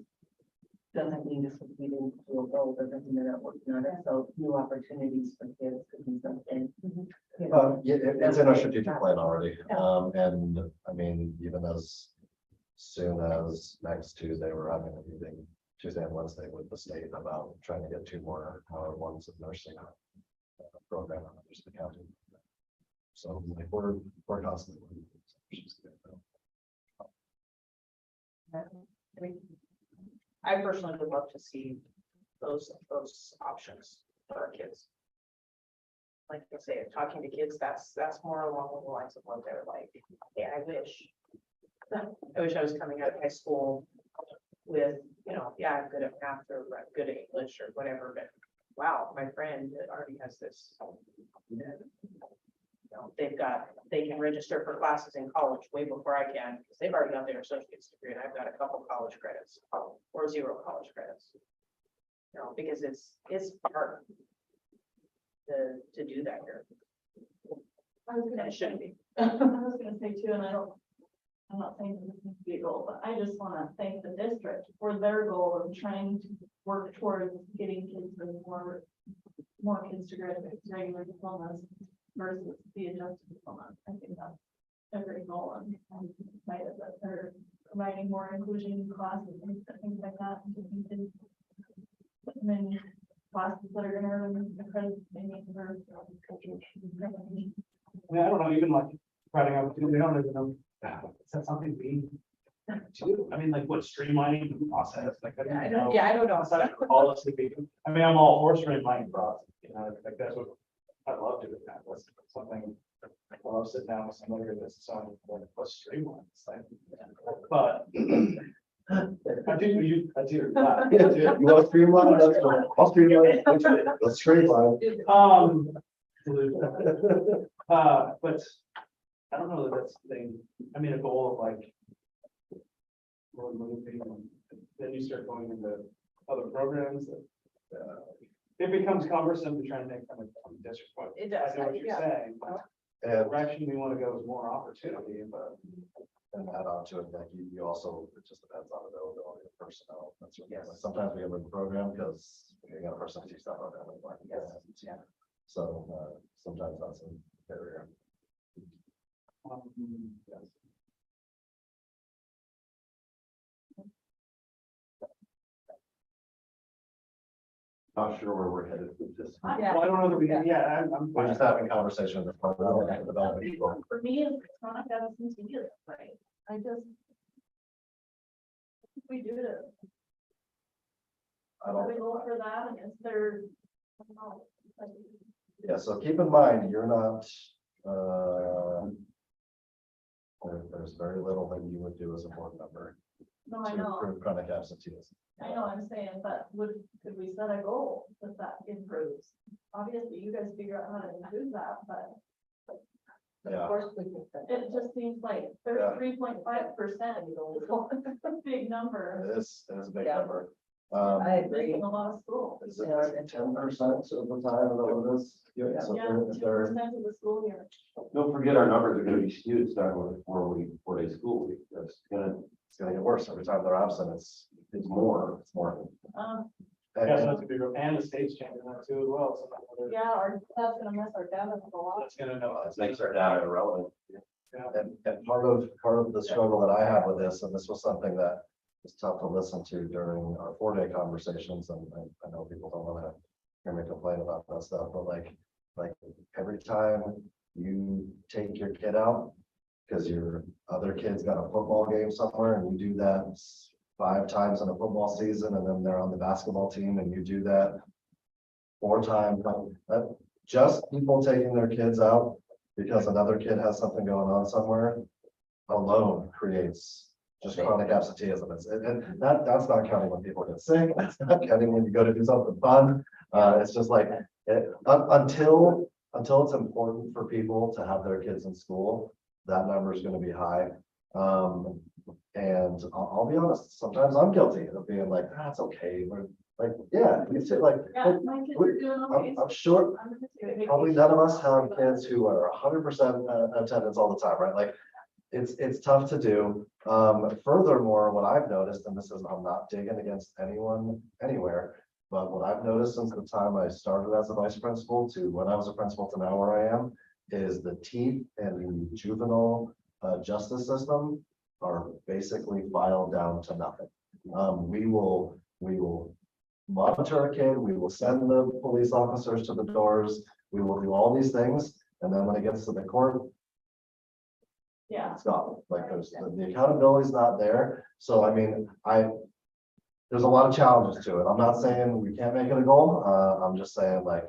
doesn't mean to succeed into a goal, doesn't mean they're not working on it. So new opportunities for kids could be something. you know, Yeah, it's in our strategic plan already. And I mean, even as soon as next Tuesday, we're having a meeting, Tuesday and Wednesday with the state about trying to get 2 more ones of nursing program in the county. So like we're constantly. I mean, I personally would love to see those options for our kids. Like I say, talking to kids, that's more along the lines of what they're like. Yeah, I wish I was coming out of high school with, you know, yeah, I'm good at math or I'm good at English or whatever, but wow, my friend that already has this. You know, they can register for classes in college way before I can, because they've already got their associate's degree, and I've got a couple college credits or 0 college credits. You know, because it's hard to do that here, I was and gonna it shouldn't be. I was gonna say too, and I'm not saying this needs to be a goal, but I just wanna thank the district for their goal of trying to work towards getting kids with more kids to graduate with regular diplomas versus the adjusted diploma. I think that's a great goal, and I'm excited that they're providing more inclusion classes and things like that. And put them in classes that are gonna earn the credit they need for. I mean, I don't know, even like writing up, we don't even know, is that something we do? I mean, like what streamlining the process, like. I don't know. Yeah, I don't know. It's not a policy we do. I mean, I'm all for streamlining process, you know, like that's what I love doing that. That's something I love sitting down with somebody that's so like, let's streamline this thing. But I do, I do. You want to streamline? I'll streamline. Let's streamline. But I don't know that that's the thing. I mean, a goal of like. We're moving, and then you start going into other programs that. It becomes cumbersome to try and make them a district. But It does, I know what you're yeah. saying. But the And direction we want to go is more opportunity, but. And add on to it, like you also, it just depends on availability of personnel. That's what, Yes. like, sometimes we have a program because we got a person to teach that program. Yeah. So, sometimes that's a barrier. Yes. Not sure where we're headed with this. Yeah. Well, I don't know that we can, yeah, I'm. We're just having conversations with development people. For me, it's chronic absenteeism, right? I just. If we do it, I we don't, go for that, and is there? I don't know, like, yeah, so keep in mind, you're not, there's very little that you would do as a board member No, I to know, improve chronic absenteeism. I'm saying, but could we set a goal that improves? Obviously, you guys figure out how to improve that, but Yeah. Of course, we think that. it just seems like 33.5% is a big number. It is a big Yeah. number. I agree. In a lot of schools. Is it 10% of the time that it is? Yeah, so Yeah, if they're, 2% of the school year. Don't forget, our numbers are gonna be skewed starting with a 4-day school week. That's gonna, it's gonna get worse every time they're absent, it's more. Um, Yeah, so that's a big, and the state's changing that too as well, so. yeah, that's gonna mess our data up a lot. That's gonna know. it makes our data irrelevant. And part of the struggle that I have with this, and this was something that was tough to listen to during our 4-day conversations, and I know people don't want to hear me complain about that stuff, but like every time you take your kid out, because your other kid's got a football game somewhere, and you do that 5 times in a football season, and then they're on the basketball team, and you do that 4 times, that just people taking their kids out because another kid has something going on somewhere alone creates just chronic absenteeism. And that's not counting when people get sick. That's not counting when you go to do something fun. It's just like, until it's important for people to have their kids in school, that number is going to be high. And I'll be honest, sometimes I'm guilty of being like, that's okay. We're like, yeah, you say like, Yeah, my kids are doing okay. I'm sure I'm gonna say it. probably none of us have kids who are 100% attendance all the time, right? Like, it's tough to do. Furthermore, what I've noticed, and this is, I'm not digging against anyone anywhere, but what I've noticed since the time I started as a vice principal to when I was a principal to now where I am, is the teeth and the juvenile justice system are basically filed down to nothing. We will monitor a kid, we will send the police officers to the doors, we will do all these things, and then when it gets to the court, Yeah. it's gone. Like, there's, the accountability is not there. So I mean, there's a lot of challenges to it. I'm not saying we can't make it a goal. I'm just saying, like,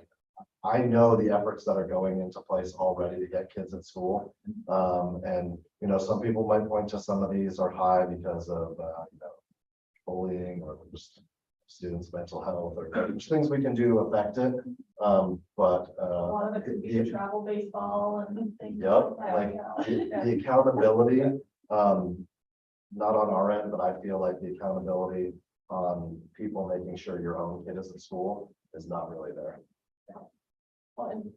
I know the efforts that are going into place already to get kids in school. And, you know, some people might point to some of these are high because of, bullying or just students' mental health, or there's things we can do to affect it. But, A lot of it could be the travel baseball and things. yep, that, like yeah. the accountability, not on our end, but I feel like the accountability on people making sure your own kid is at school is not really there. And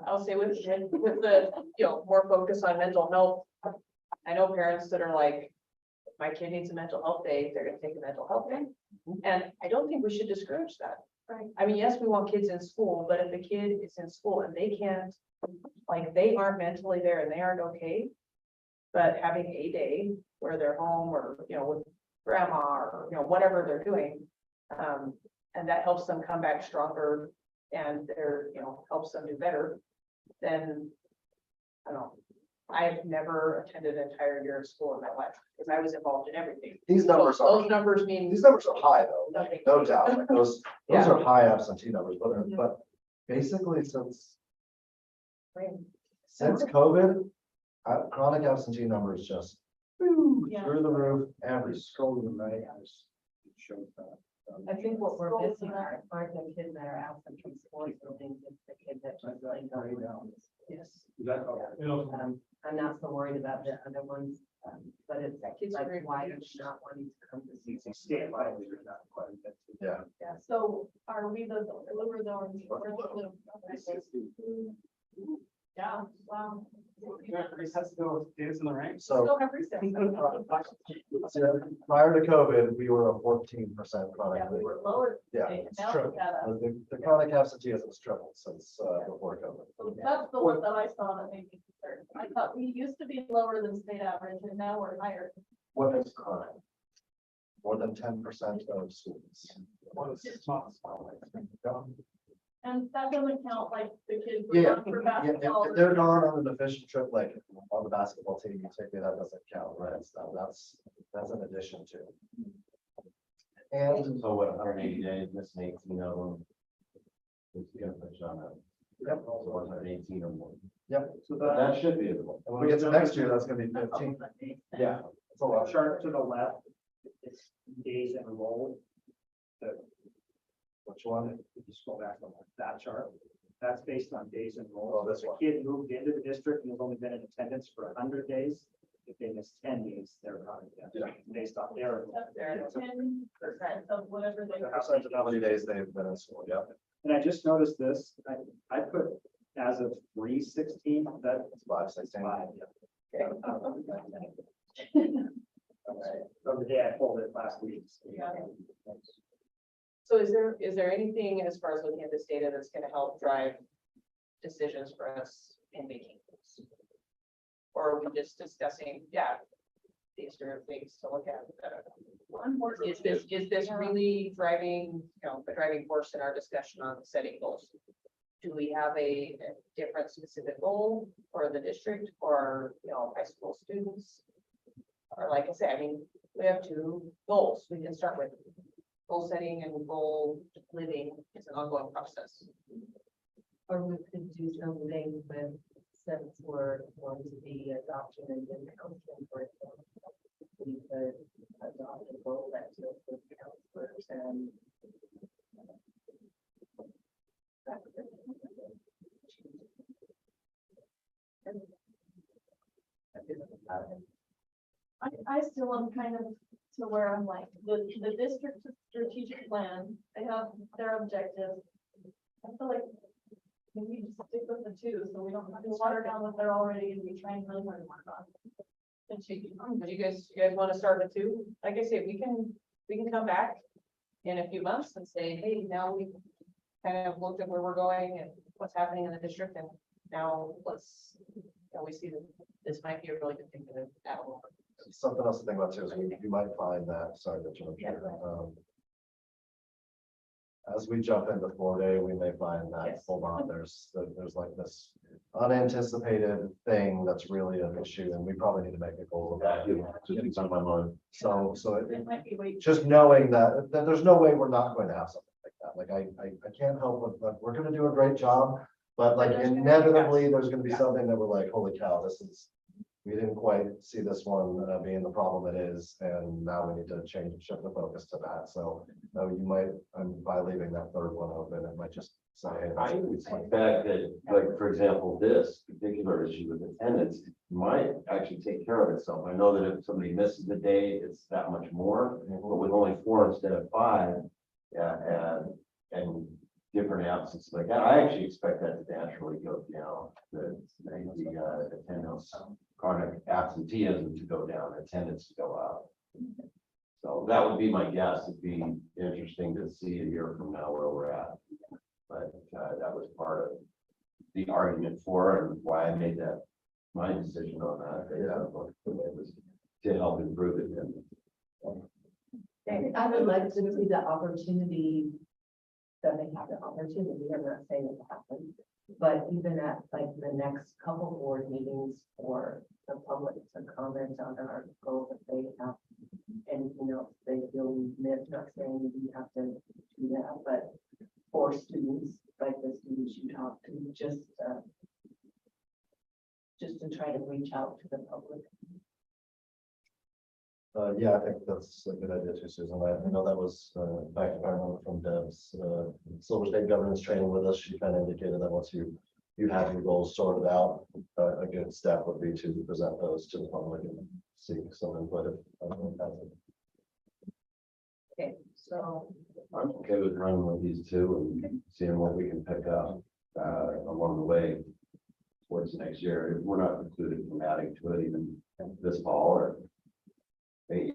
I'll say with the, more focus on mental health. I know parents that are like, if my kid needs a mental health day, they're gonna take a mental health day. And I don't think we should discourage that. Right. I mean, yes, we want kids in school, but if the kid is in school and they can't, like, they aren't mentally there and they aren't okay. But having a day where they're home or, with grandma or, whatever they're doing. And that helps them come back stronger and they're, helps them do better. Then, I don't know. I've never attended an entire year of school in my life because I was involved in everything. These numbers Those numbers mean These numbers are high though, nothing. no doubt. Like, those Yeah. are high absentee numbers, but basically since COVID, chronic absentee numbers just Yeah. through the roof every Scroll to the right, it shows that. I think what we're missing aren't the kids that are absent from school, I think it's the kids that just like don't want to. Yes. Is that, okay? I'm not so worried about the other ones, but it's kids like are very why are engaged. you not wanting to come to You see? can stay alive, you're not quite a bit. yeah. Yeah, so are we the liver zone? Yeah, wow. Recess to go dance in the rain. So Still have recess. prior to COVID, we were a 14% chronic. Yeah, we were lower. Yeah, today, it's now true. it's at a- The chronic absenteeism has tripled since before COVID. So that's the one that I saw that made me concerned. I thought we used to be lower than state average and now we're higher. What is chronic? More than 10% of students. And that doesn't count like the kids. who Yeah, run for yeah, basketball. if they're gone on an official trip, like on the basketball team, you take me, that doesn't count, right? So that's an addition to. And So what, 180 days, missing 18 of them? It's gonna push on that. Yep. So 118 or more. Yep, So But that should be able. when we get to next year, that's gonna be 15. Yeah, it's a lot. chart to the left, it's days enrolled. Which one? If you scroll back on that chart, that's based on days enrolled. Oh, this If a one. kid moved into the district and has only been in attendance for 100 days. If they miss 10 days, they're not, based on their. That's 10% of whatever they. 10% of how many days they've been in school, yeah. And I just noticed this, I put as of 3/16, that's It's 5, 16. 5. From the day I pulled it last week. So is there anything as far as looking at this data that's gonna help drive decisions for us in making this? Or are we just discussing, these are things to look at? Is this really driving, the driving force in our discussion on setting goals? Do we have a different specific goal for the district or, high school students? Or like I said, we have 2 goals we can start with. Goal setting and goal living is an ongoing process. Or we could do something with, since we're going to be adoption and then counseling for it. We could adopt a goal that deals with counselors and. I still am kind of to where I'm like, the district strategic plan, they have their objectives. I feel like maybe just stick with the two, so we don't have to water down what they're already gonna be trying really hard to work on. But you guys want to start with two? Like I say, we can come back in a few months and say, hey, now we kind of looked at where we're going and what's happening in the district, and now we see that this might be a really good thing to add on. Something else to think about too is you might find that, sorry to interrupt you. As we jump into 4-day, we may find that, Yes. hold on, there's like this unanticipated thing that's really an issue, and we probably need to make a goal of that. Just on my mind. So It might be wait. just knowing that there's no way we're not going to have something like that. Like I can't help but, like, we're gonna do a great job, but like there's gonna be inevitably, there's gonna be Yeah. something that we're like, holy cow, we didn't quite see this one being the problem it is, and now we need to shift the focus to that. So you might, by leaving that third one open, it might just say, hey, I would that's- suspect that, like, for example, this particular issue with attendance might actually take care of itself. I know that if somebody misses the day, it's that much more, but with only 4 instead of 5, yeah, and different absences like that, I actually expect that to naturally go down, the attendance, chronic absenteeism to go down, attendance to go up. So that would be my guess. It'd be interesting to see a year from now where we're at. But that was part of the argument for and why I made that, my decision on that. It was to help improve it. I would like to see the opportunity. That they have the opportunity, I'm not saying it happens, but even at like the next couple board meetings for the public to comment on our goals, if they have anything else they feel we missed, not saying we have to do that, but for students, like the students you talk to, just to try to reach out to the public. Yeah, I think that's a good idea too, Susan. I know that was, back if I remember from Deb's, Silver State governance training with us. She kind of indicated that once you have your goals sorted out, a good step would be to present those to the public and seek some input. Okay, so I'm okay with running with these two and seeing what we can pick up along the way towards next year. We're not included from adding to it even this fall, or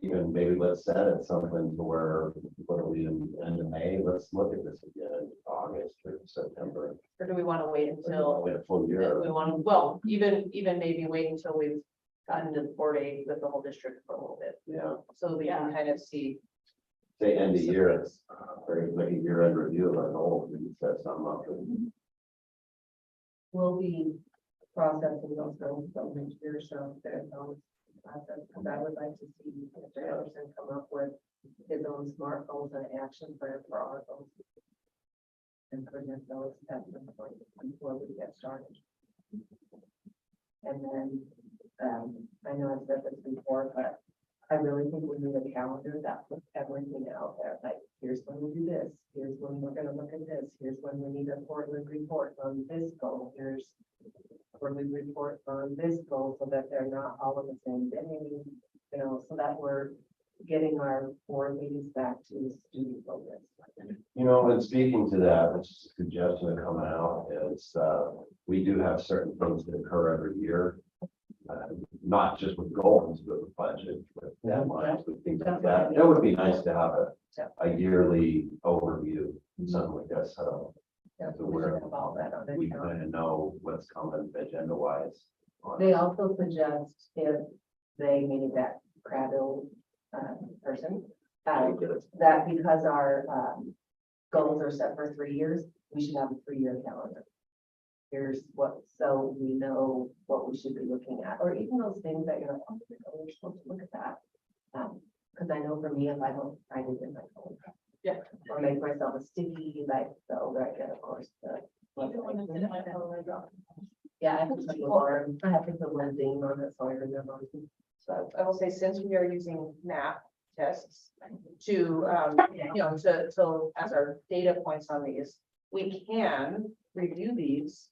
even maybe let's set it something to where, what are we in end of May? Let's look at this again in August or September. or do we want to wait until Wait a full year. we want to, well, even maybe wait until we've gotten to the 4-day with the whole district for a little bit, Yeah, so we can kind of see. say end of year, or like a year-end review of our goals, we can set something up. We'll be processing those goals so next year, so there's no process, because I would like to see Mr. Anderson come up with his own SMART goals and action plan for our goals. And present those at some point before we get started. And then, I know I've said this before, but I really think we need a calendar that puts everything out there, like, here's when we do this, here's when we're gonna look at this, here's when we need a quarterly report on this goal, here's where we report on this goal, so that they're not all in the same day, you know, so that we're getting our board meetings back to student focus. You know, and speaking to that, which is a suggestion to come out is, we do have certain things that occur every year. Not just with goals, but with budget, with deadlines, with things like that. It would be nice to have a yearly overview, something like that, so Yeah, So we we're- should have all that on the we calendar. kind of know what's coming agenda wise. They also suggest if they need that Crado person, that because our goals are set for 3 years, we should have a 3-year calendar. Here's what, so we know what we should be looking at, or even those things that you're like, oh, we're supposed to look at that. Because I know for me, if I don't write it in my phone. Yeah. Or make myself a sticky, like the older I get, of course, the Yeah, I have to put alarm, I have to put my name on it, so I remember. So I will say, since we are using map tests to, to, as our data points on these, we can review these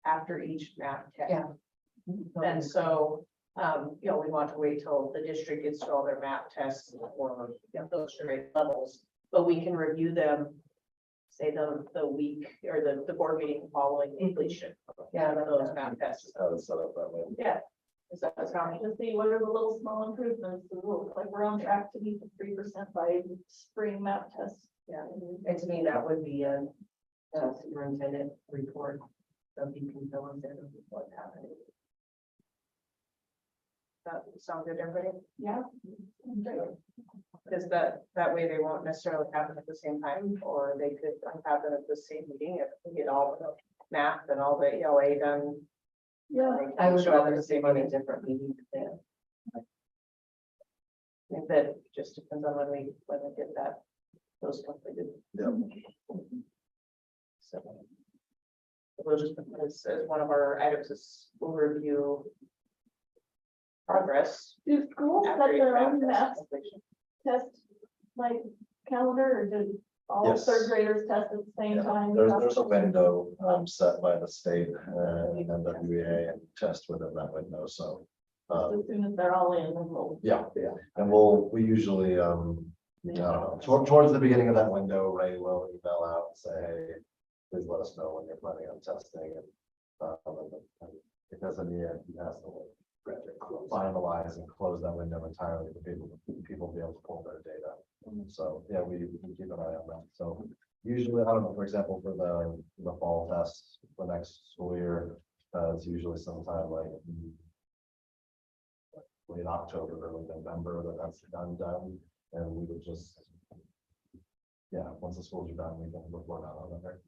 after each map test. Yeah. And so, we want to wait till the district gets to all their map tests or those grade levels, but we can review them, say the week or the board meeting following completion. Yeah, Those map tests. How it's set up that way. Yeah. Is that how? To see what are the little small improvements, it looks like we're on track to meet the 3% by spring map test. Yeah. And to me, that would be a superintendent report, so he can fill us in on what's happening. That sound good, everybody? Yeah. Because that way they won't necessarily happen at the same time, or they could happen at the same meeting if we get all the math and all the ELA done. Yeah. I would Show up at rather the see same on a meeting. different meeting than. I think that just depends on when we get those completed. Yeah. So. We'll just put this as one of our items is we'll review progress. Do schools set after each their map own test math completion. test, like calendar, or did all Yes. third graders test at the same Yeah, time? there's a window set by the state and NWEA and test within that window, so. As soon as they're all in, then we'll. Yeah, and we usually, I don't know, towards the beginning of that window, Ray will email out and say, hey, please let us know when you're planning on testing and because in the end, he has to finalize and close that window entirely for people to be able to pull their data. So, yeah, we keep an eye on that. So usually, I don't know, for example, for the fall test, the next school year, it's usually sometime like late October, early November, that's done, and we would just, yeah, once the schools are done, we can report out on it.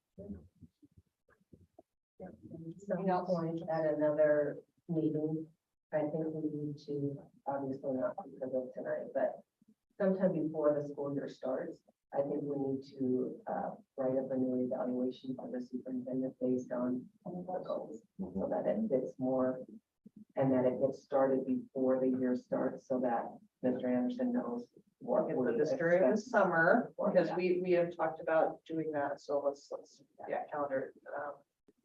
Some point at another meeting, I think we need to, obviously not because of tonight, but sometime before the school year starts, I think we need to write up a new evaluation for the superintendent based on the goals, so that it fits more and that it gets started before the year starts, so that Mr. Anderson knows what We'll we're put this during the expecting. summer, because we have talked about doing that, so let's calendar.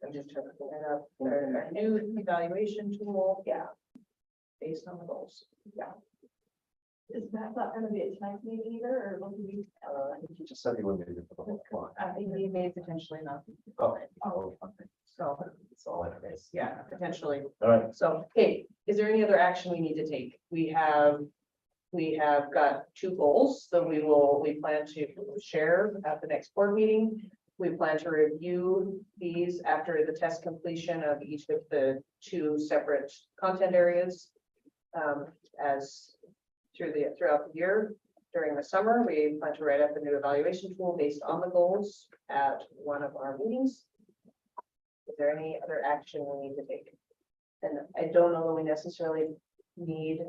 I'm just trying to pull it up, their new evaluation tool, based on the goals. Is that not gonna be a tonight's meeting either, or will we? I think you just said you wouldn't be for the whole clock. I think we may potentially not. Okay. So, It's all in it. yeah, potentially. All right. So, okay, is there any other action we need to take? We have got 2 goals that we plan to share at the next board meeting. We plan to review these after the test completion of each of the 2 separate content areas. As throughout the year, during the summer, we plan to write up a new evaluation tool based on the goals at one of our meetings. Is there any other action we need to take? And I don't know that we necessarily need,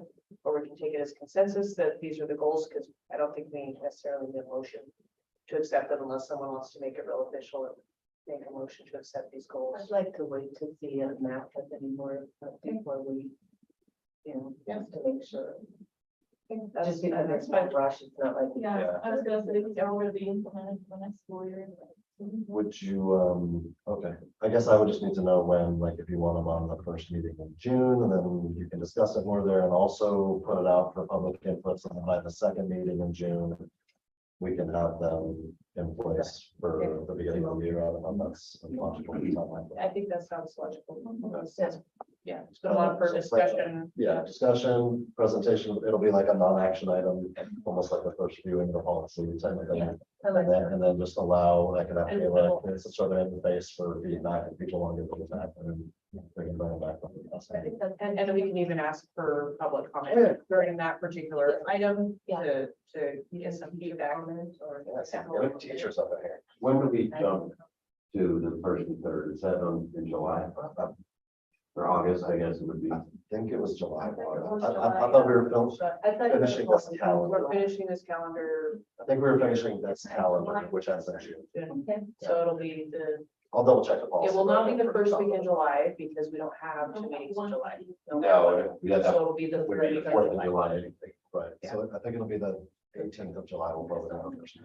or we can take it as consensus that these are the goals, because I don't think we necessarily need a motion to accept them unless someone wants to make it real official and make a motion to accept these goals. I'd like to wait to see a map of anymore before we, just to make sure. Just because it's no rush, it's not like. Yeah, I was gonna say, they're gonna be implemented for the next school year. Would you, okay, I guess I would just need to know when, like, if you want them on the first meeting in June, and then you can discuss it more there and also put it out for public input, so that by the second meeting in June, we can have them in place for the beginning of the year. I don't know if that's a logical timeline. I think that sounds logical. Yes. Yeah, it's going on for discussion. Yeah, discussion, presentation, it'll be like a non-action item, almost like the first viewing of the policy type of thing. Yeah. I like And then just allow, like, an Kayla, it's a sort of interface for feedback, and people want to give feedback, and then they can bring it back. I think that, and we can even ask for public comment during that particular item to get some feedback. Or Good teachers up in here. When do we jump to the first and third? Is that in July? Or August, I guess it would be. I think it was July. I think it was I July, thought we were I thought finishing this calendar. we're finishing this calendar, I think we were finishing this calendar, which ends in June. so it'll be the I'll double check the policy. It will not be the first week in July because we don't have two meetings in July. No, we got So that. it'll be the Would third be week the of 4th of July. July, anything. Right, so I think it'll be the 18th of July. We'll vote it out first.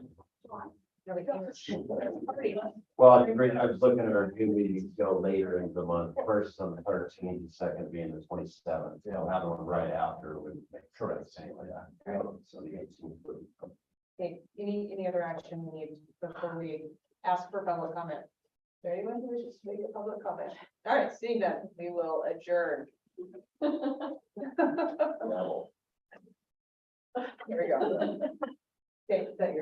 Well, I was looking at our two meetings go later into the month, first on the 13th, second being the 27th. You know, have one right after would make correct same like that. So the 18th would. Okay, any other action we need before we ask for public comment? Is there anyone who wishes to make a public comment? All right, seeing that, we will adjourn. Here we go. Okay, is that your